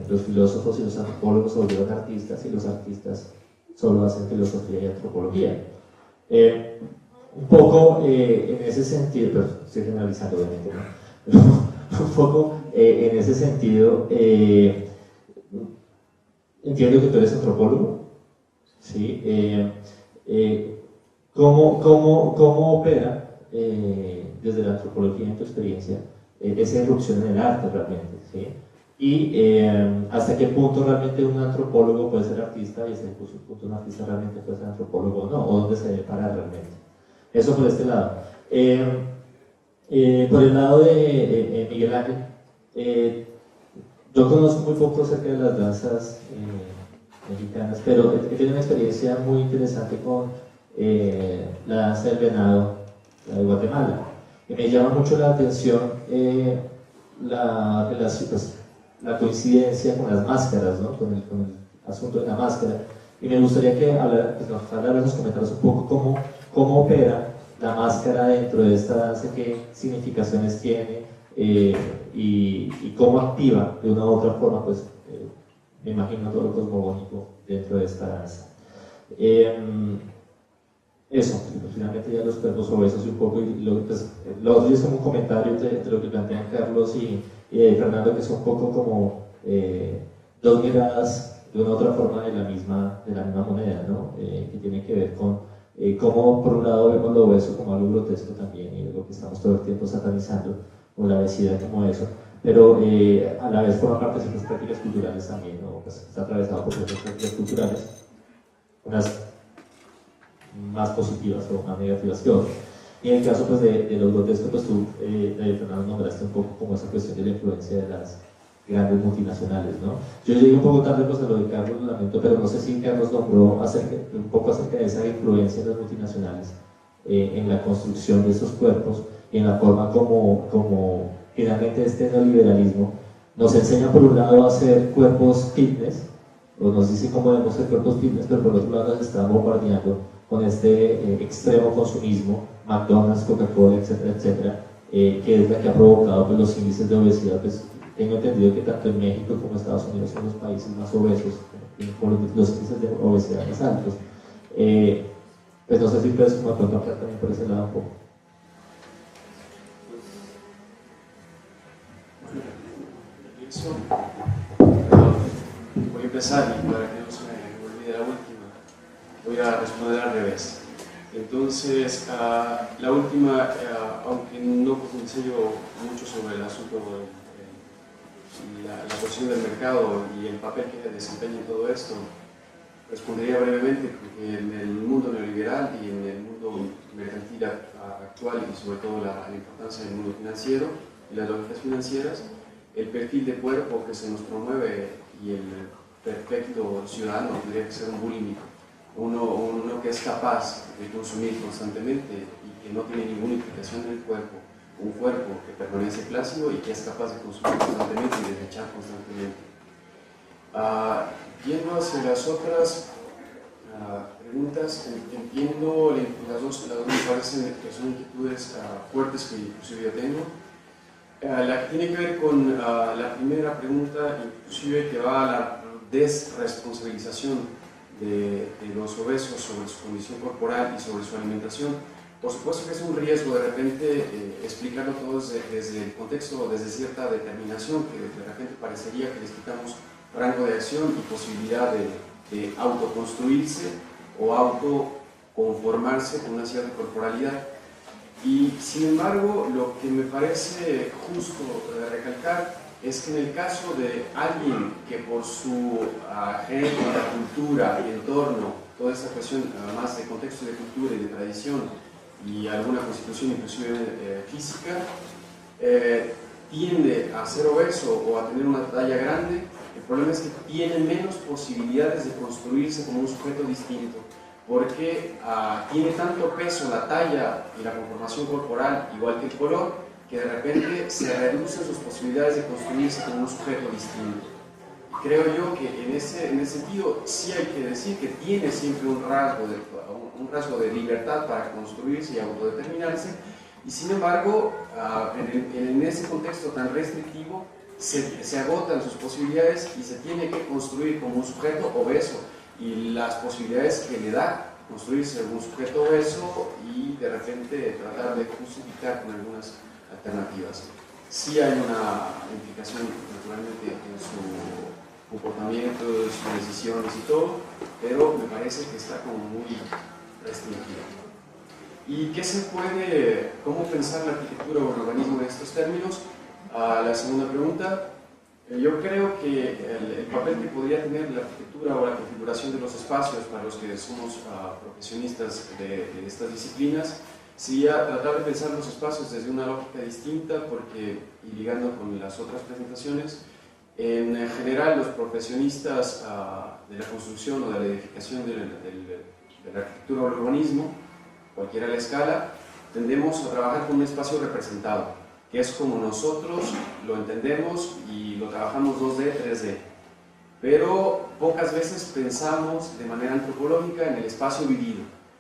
los filósofos y los antropólogos se volvieron artistas, y los artistas solo hacen filosofía y antropología. Un poco en ese sentido, pero estoy generalizando obviamente, ¿no? Pero un poco en ese sentido, entiendo que tú eres antropólogo, ¿sí? ¿Cómo opera desde la antropología, en tu experiencia, esa irrupción en el arte realmente? ¿Sí? Y hasta qué punto realmente un antropólogo puede ser artista, y hasta qué punto un artista realmente puede ser antropólogo o no, o dónde se debe parar realmente. Eso por este lado. Por el lado de Miguel Ángel, yo conozco muy poco acerca de las danzas mexicanas, pero he tenido una experiencia muy interesante con la danza del venado, la de Guatemala, y me llama mucho la atención la relación, pues, la coincidencia con las máscaras, ¿no? con el asunto de la máscara, y me gustaría que nos comentaras un poco cómo opera la máscara dentro de esta danza, qué significaciones tiene, y cómo activa de una u otra forma, pues me imagino todo lo cosmogónico dentro de esta danza. Eso, finalmente ya los cuerpos obesos y un poco, y lo otro es como un comentario de lo que plantean Carlos y Fernando, que es un poco como dos miradas de una u otra forma de la misma moneda, ¿no? Que tiene que ver con cómo por un lado vemos lo obeso como algo grotesco también, y lo que estamos todo el tiempo satanizando, o la obesidad como eso, pero a la vez forma parte de ciertas prácticas culturales también, ¿no? Pues está atravesado por ciertas prácticas culturales, unas más positivas o más negativas que otras. Y en el caso pues, de los grotescos, pues tú, Fernando, nombraste un poco como esa cuestión de la influencia de las grandes multinacionales, ¿no? Yo llegué un poco tarde pues, a lo de Carlos, lo lamento, pero no sé si Carlos nombró un poco acerca de esa influencia de las multinacionales en la construcción de esos cuerpos, y en la forma como finalmente este neoliberalismo nos enseña por un lado a hacer cuerpos fitness, o nos dice cómo debemos hacer cuerpos fitness, pero por otro lado nos está bombardeando con este extremo consumismo, McDonald's, Coca-Cola, etcétera, etcétera, que es la que ha provocado pues, los índices de obesidad. Pues, tengo entendido que tanto en México como en Estados Unidos son los países más obesos, con los índices de obesidad más altos. Pues no sé si puedes contar también por ese lado un poco. Voy a empezar, y para que no se me olvide la última, voy a responder al revés. Entonces, la última, aunque no profundicé yo mucho sobre el asunto, la posición del mercado y el papel que desempeña en todo esto, respondería brevemente que en el mundo neoliberal y en el mundo mercantil actual, y sobre todo la importancia del mundo financiero y las lógicas financieras, el perfil de cuerpo que se nos promueve y el perfecto ciudadano tendría que ser un bulímico, uno que es capaz de consumir constantemente y que no tiene ninguna implicación en el cuerpo, un cuerpo que permanece plácido y que es capaz de consumir constantemente y desechar constantemente. Yendo hacia las otras preguntas, entiendo las dos me parecen que son inquietudes fuertes que inclusive yo tengo. La que tiene que ver con la primera pregunta, inclusive que va a la desresponsabilización de los obesos sobre su condición corporal y sobre su alimentación. Por supuesto que es un riesgo de repente explicarlo todo desde el contexto, desde cierta determinación, que de repente parecería que les quitamos rango de acción y posibilidad de autoconstruirse o autoconformarse con una cierta corporalidad. Y sin embargo, lo que me parece justo recalcar es que en el caso de alguien que por su genética, cultura y entorno, toda esta cuestión más de contexto de cultura y de tradición y alguna constitución inclusive física, tiende a ser obeso o a tener una talla grande, el problema es que tiene menos posibilidades de construirse como un sujeto distinto, porque tiene tanto peso la talla y la conformación corporal, igual que el color, que de repente se reducen sus posibilidades de construirse como un sujeto distinto. Y creo yo que en ese sentido sí hay que decir que tiene siempre un rasgo de libertad para construirse y autodeterminarse, y sin embargo, en ese contexto tan restrictivo, se agotan sus posibilidades y se tiene que construir como un sujeto obeso, y las posibilidades que le da construirse como un sujeto obeso y de repente tratar de justificar con algunas alternativas. Sí hay una implicación naturalmente en su comportamiento, en sus decisiones y todo, pero me parece que está como muy restringida. ¿Y qué se puede, cómo pensar la arquitectura o el urbanismo en estos términos? La segunda pregunta, yo creo que el papel que podría tener la arquitectura o la configuración de los espacios para los que somos profesionistas de estas disciplinas sería tratar de pensar los espacios desde una lógica distinta, porque, y ligando con las otras presentaciones, en general los profesionistas de la construcción o de la edificación de la arquitectura o el urbanismo, cualquiera la escala, tendemos a trabajar con un espacio representado, que es como nosotros lo entendemos y lo trabajamos 2D, 3D. Pero pocas veces pensamos de manera antropológica en el espacio vivido,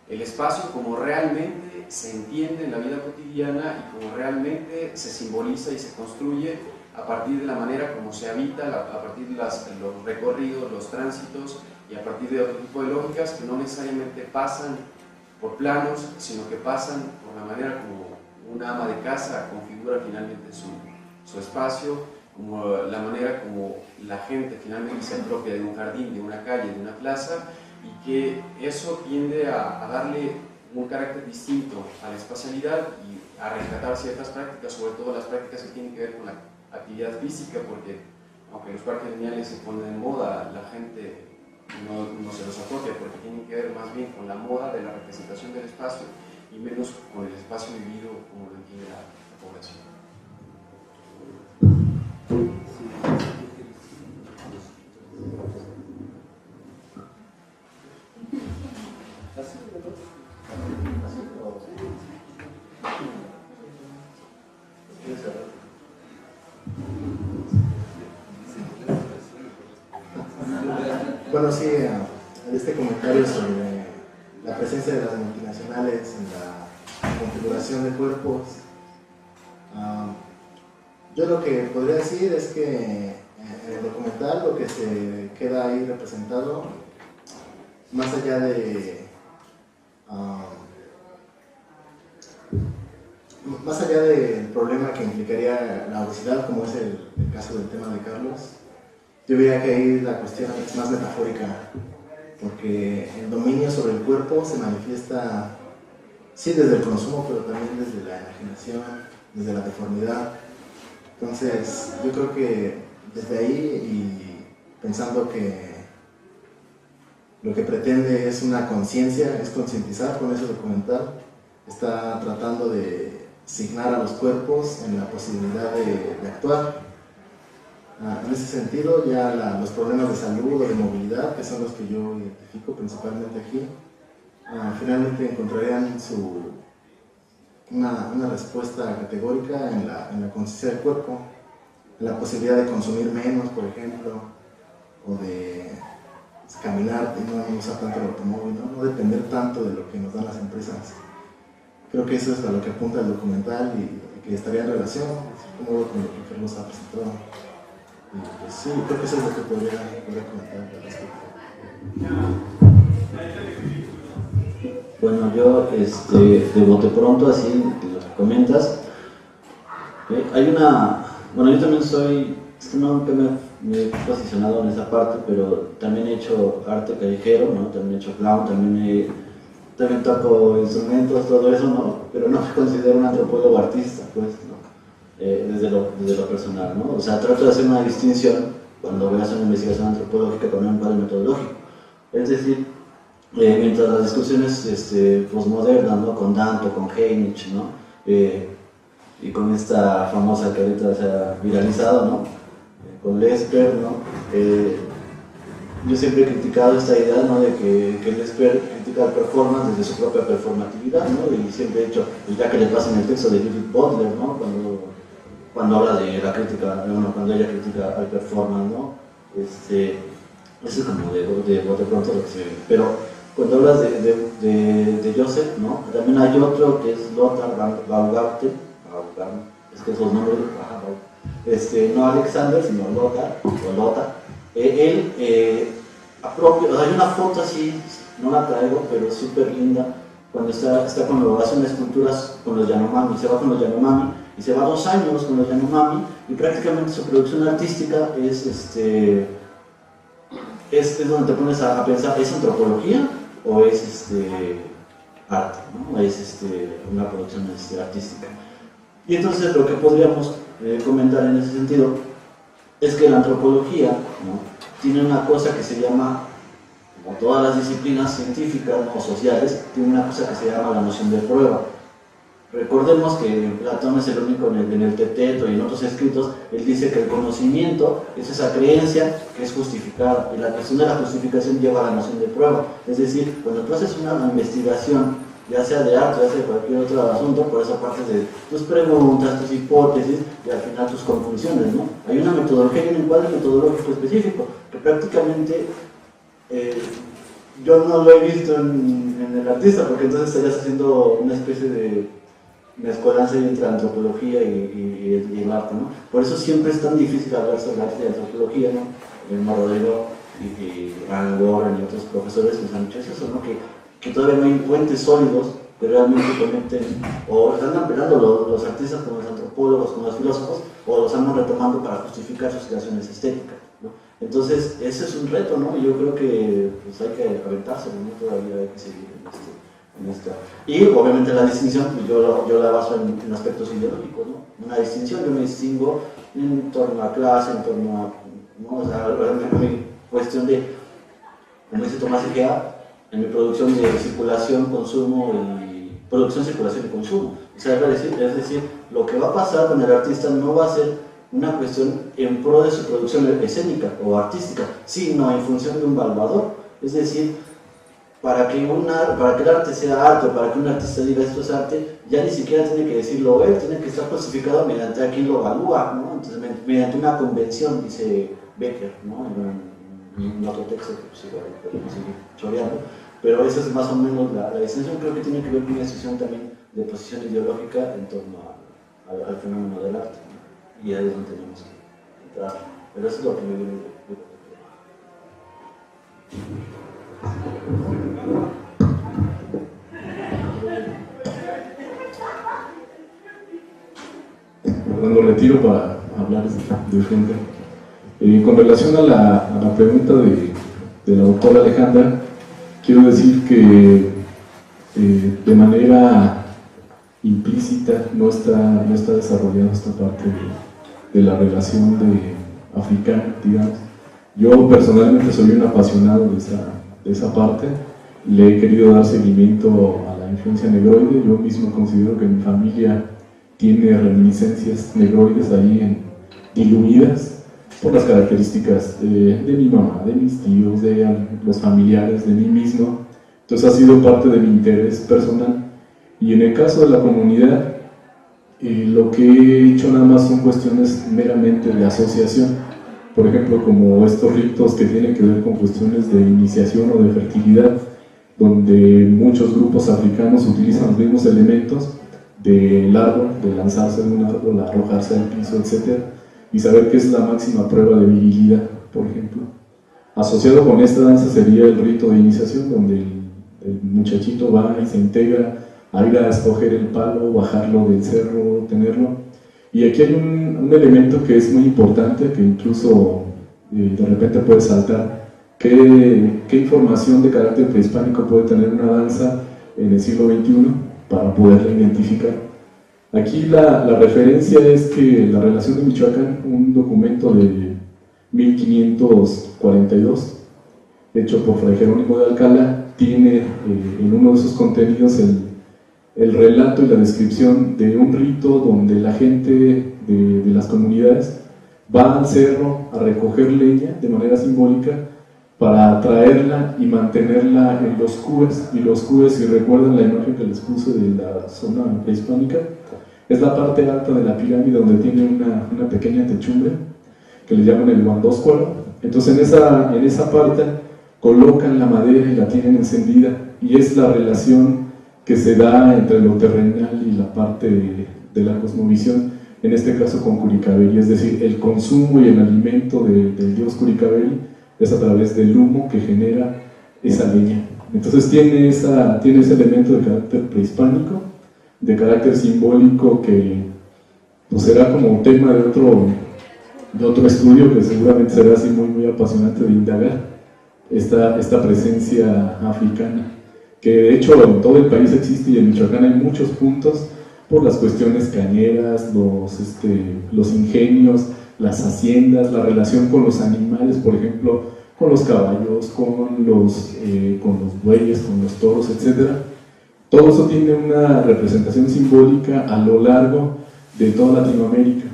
el espacio como realmente se entiende en la vida cotidiana y como realmente se simboliza y se construye a partir de la manera como se habita, a partir de los recorridos, los tránsitos y a partir de otro tipo de lógicas que no necesariamente pasan por planos, sino que pasan por la manera como una ama de casa configura finalmente su espacio, como la manera como la gente finalmente se apropia de un jardín, de una calle, de una plaza, y que eso tiende a darle un carácter distinto a la espacialidad y a rescatar ciertas prácticas, sobre todo las prácticas que tienen que ver con la actividad física, porque aunque los parques lineales se ponen en moda, la gente no se los apropia porque tienen que ver más bien con la moda de la representación del espacio y menos con el espacio vivido como lo entiende la población. Bueno, sí, este comentario sobre la presencia de las multinacionales en la configuración de cuerpos, yo lo que podría decir es que en el documental lo que se queda ahí representado, más allá del problema que implicaría la obesidad, como es el caso del tema de Carlos, yo diría que ahí la cuestión es más metafórica, porque el dominio sobre el cuerpo se manifiesta sí desde el consumo, pero también desde la enajenación, desde la deformidad. Entonces, yo creo que desde ahí, y pensando que lo que pretende es una conciencia, es concientizar con ese documental, está tratando de asignar a los cuerpos en la posibilidad de actuar. En ese sentido, ya los problemas de salud o de movilidad, que son los que yo identifico principalmente aquí, finalmente encontrarían una respuesta categórica en la conciencia del cuerpo, en la posibilidad de consumir menos, por ejemplo, o de caminar y no usar tanto el automóvil, no depender tanto de lo que nos dan las empresas. Creo que eso es a lo que apunta el documental y que estaría en relación con lo que Carlos ha presentado. Y pues sí, creo que eso es lo que podría comentar al respecto. Bueno, yo de bote pronto, así lo que comentas, hay bueno, yo también es que nunca me he posicionado en esa parte, pero también he hecho arte callejero, ¿no? También he hecho clown, también toco instrumentos, todo eso, ¿no? Pero no me considero un antropólogo artista, pues, ¿no? Desde lo personal, ¿no? O sea, trato de hacer una distinción cuando voy a hacer una investigación antropológica con un padre metodológico. Es decir, mientras las discusiones postmodernas, ¿no? Con Danto, con Heinrich, ¿no? Y con esta famosa que ahorita se ha viralizado, ¿no? Con Lesper, ¿no? Yo siempre he criticado esta idea, ¿no? De que Lesper critica el performance desde su propia performatividad, ¿no? Y siempre he dicho, ya que le pasa en el texto de Judith Butler, ¿no? Cuando habla de la crítica, bueno, cuando ella critica al performance, ¿no? Eso es como de pronto lo que se ve. Pero cuando hablas de Joseph, ¿no? También hay otro que es Lothar Baumgarten, es que esos nombres, no Alexander, sino Lothar, o Lothar. Él o sea, hay una foto así, no la traigo, pero súper linda, cuando hace unas esculturas con los Yanomami, se va con los Yanomami, y se va 2 años con los Yanomami, y prácticamente su producción artística es donde te pones a pensar, ¿es antropología o es arte? ¿No? Es una producción artística. Y entonces lo que podríamos comentar en ese sentido es que la antropología, ¿no? Tiene una cosa que se llama, como todas las disciplinas científicas, ¿no? O sociales, tiene una cosa que se llama la noción de prueba. Recordemos que Platón es el único en el Teteto y en otros escritos, él dice que el conocimiento es esa creencia que es justificada, y la cuestión de la justificación lleva a la noción de prueba. Es decir, cuando tú haces una investigación, ya sea de arte, ya sea de cualquier otro asunto, por esa parte de tus preguntas, tus hipótesis y al final tus conclusiones, ¿no? Hay una metodología y un encuadre metodológico específico que prácticamente yo no lo he visto en el artista, porque entonces estarías haciendo una especie de mezcolanza entre la antropología y el arte, ¿no? Por eso siempre es tan difícil hablar sobre arte y antropología, ¿no? Rodrigo y Alan Warren y otros profesores nos han dicho eso, ¿no? Que todavía no hay puentes sólidos que realmente conecten, o están apelando los artistas con los antropólogos, con los filósofos, o los estamos retomando para justificar sus creaciones estéticas, ¿no? Entonces, ese es un reto, ¿no? Y yo creo que pues, hay que aventarse, ¿no? Todavía hay que seguir en esto. Y obviamente la distinción, pues, yo la baso en aspectos ideológicos, ¿no? Una distinción, yo me distingo en torno a clase, en torno a, ¿no? O sea, mi cuestión de, como dice Tomás Egea, en mi producción de circulación, consumo y producción, circulación y consumo. O sea, es decir, lo que va a pasar con el artista no va a ser una cuestión en pro de su producción escénica o artística, sino en función de un valvador. Es decir, para que el arte sea arte, o para que un artista diga esto es arte, ya ni siquiera tiene que decirlo él, tiene que estar clasificado mediante a quien lo evalúa, ¿no? Entonces, mediante una convención, dice Becker, ¿no? En otro texto que pues igual podemos seguir choreando, pero esa es más o menos la distinción. Creo que tiene que ver con una decisión también de posición ideológica en torno al fenómeno del arte, ¿no? Y ahí es donde tenemos que entrar, pero eso es lo que me viene de Lo retiro para hablar de frente. Con relación a la pregunta de la doctora Alejandra, quiero decir que de manera implícita no está desarrollada esta parte de la relación africana, digamos. Yo personalmente soy un apasionado de esa parte, le he querido dar seguimiento a la influencia negroide. Yo mismo considero que mi familia tiene reminiscencias negroides ahí diluidas por las características de mi mamá, de mis tíos, de los familiares, de mí mismo. Entonces ha sido parte de mi interés personal. Y en el caso de la comunidad, lo que he hecho nada más son cuestiones meramente de asociación. Por ejemplo, como estos ritos que tienen que ver con cuestiones de iniciación o de fertilidad, donde muchos grupos africanos utilizan los mismos elementos del árbol, de lanzarse de un árbol, arrojarse al piso, etc. Y saber que es la máxima prueba de virilidad, por ejemplo. Asociado con esta danza sería el rito de iniciación, donde el muchachito va y se integra a ir a escoger el palo, bajarlo del cerro, tenerlo. Y aquí hay un elemento que es muy importante, que incluso de repente puede saltar. ¿Qué información de carácter prehispánico puede tener una danza en el siglo XXI para poderla identificar? Aquí la referencia es que la Relación de Michoacán, un documento de 1542, hecho por Fray Jerónimo de Alcalá, tiene en uno de sus contenidos el relato y la descripción de un rito donde la gente de las comunidades va al cerro a recoger leña de manera simbólica para traerla y mantenerla en los cúes. Y los cúes, si recuerdan la imagen que les puse de la zona prehispánica, es la parte alta de la pirámide donde tiene una pequeña techumbre que le llaman el guandóscuaro. Entonces en esa parte colocan la madera y la tienen encendida, y es la relación que se da entre lo terrenal y la parte de la cosmovisión, en este caso con Curicavelli, es decir, el consumo y el alimento del dios Curicavelli es a través del humo que genera esa leña. Entonces tiene ese elemento de carácter prehispánico, de carácter simbólico, que pues será como tema de otro estudio, que seguramente será así muy apasionante de indagar esta presencia africana, que de hecho en todo el país existe, y en Michoacán hay muchos puntos por las cuestiones cañeras, los ingenios, las haciendas, la relación con los animales, por ejemplo, con los caballos, con los bueyes, con los toros, etc. Todo eso tiene una representación simbólica a lo largo de toda Latinoamérica,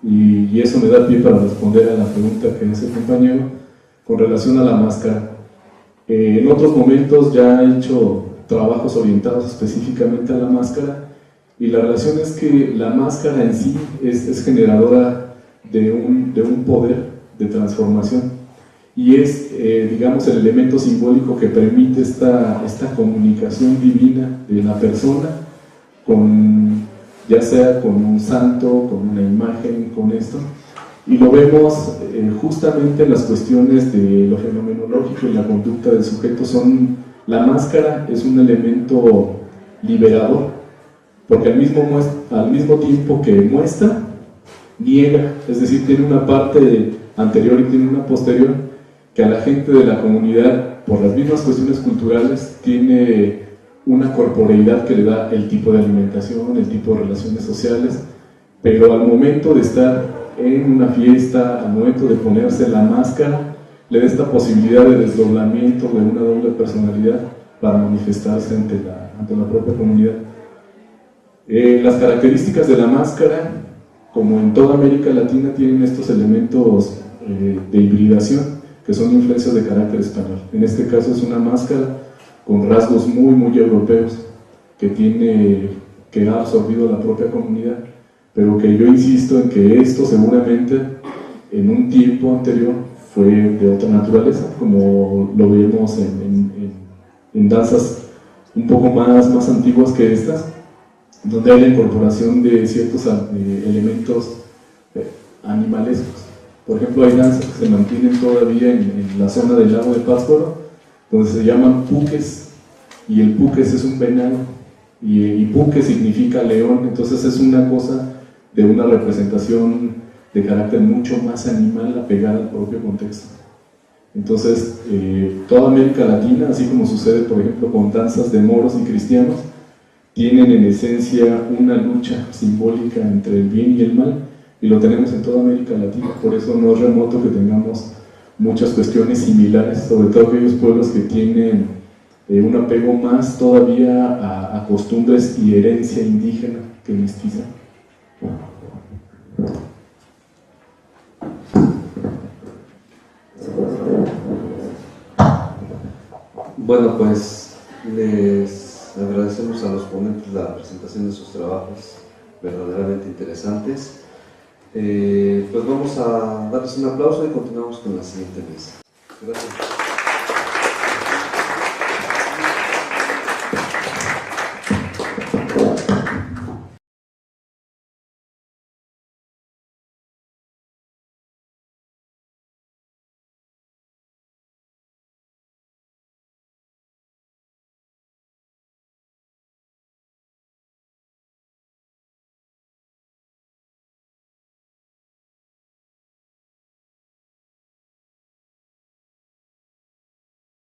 y eso me da pie para responder a la pregunta que hace el compañero con relación a la máscara. En otros momentos ya he hecho trabajos orientados específicamente a la máscara, y la relación es que la máscara en sí es generadora de un poder de transformación, y es, digamos, el elemento simbólico que permite esta comunicación divina de la persona, ya sea con un santo, con una imagen, con esto. Y lo vemos justamente en las cuestiones de lo fenomenológico y la conducta del sujeto. La máscara es un elemento liberador, porque al mismo tiempo que muestra, niega, es decir, tiene una parte anterior y tiene una posterior, que a la gente de la comunidad, por las mismas cuestiones culturales, tiene una corporeidad que le da el tipo de alimentación, el tipo de relaciones sociales, pero al momento de estar en una fiesta, al momento de ponerse la máscara, le da esta posibilidad de desdoblamiento de una doble personalidad para manifestarse ante la propia comunidad. Las características de la máscara, como en toda América Latina, tienen estos elementos de hibridación, que son influencias de carácter español. En este caso es una máscara con rasgos muy europeos, que ha absorbido la propia comunidad, pero que yo insisto en que esto seguramente en un tiempo anterior fue de otra naturaleza, como lo vemos en danzas un poco más antiguas que estas, donde hay la incorporación de ciertos elementos animalescos. Por ejemplo, hay danzas que se mantienen todavía en la zona del lago de Pátzcuaro, donde se llaman puques, y el puques es un venado, y puque significa león. Entonces es una cosa de una representación de carácter mucho más animal apegada al propio contexto. Entonces, toda América Latina, así como sucede por ejemplo con danzas de moros y cristianos, tienen en esencia una lucha simbólica entre el bien y el mal, y lo tenemos en toda América Latina. Por eso no es remoto que tengamos muchas cuestiones similares, sobre todo aquellos pueblos que tienen un apego más todavía a costumbres y herencia indígena que mestiza. Bueno, pues les agradecemos a los ponentes la presentación de sus trabajos verdaderamente interesantes. Pues vamos a darles un aplauso y continuamos con la siguiente mesa. Gracias.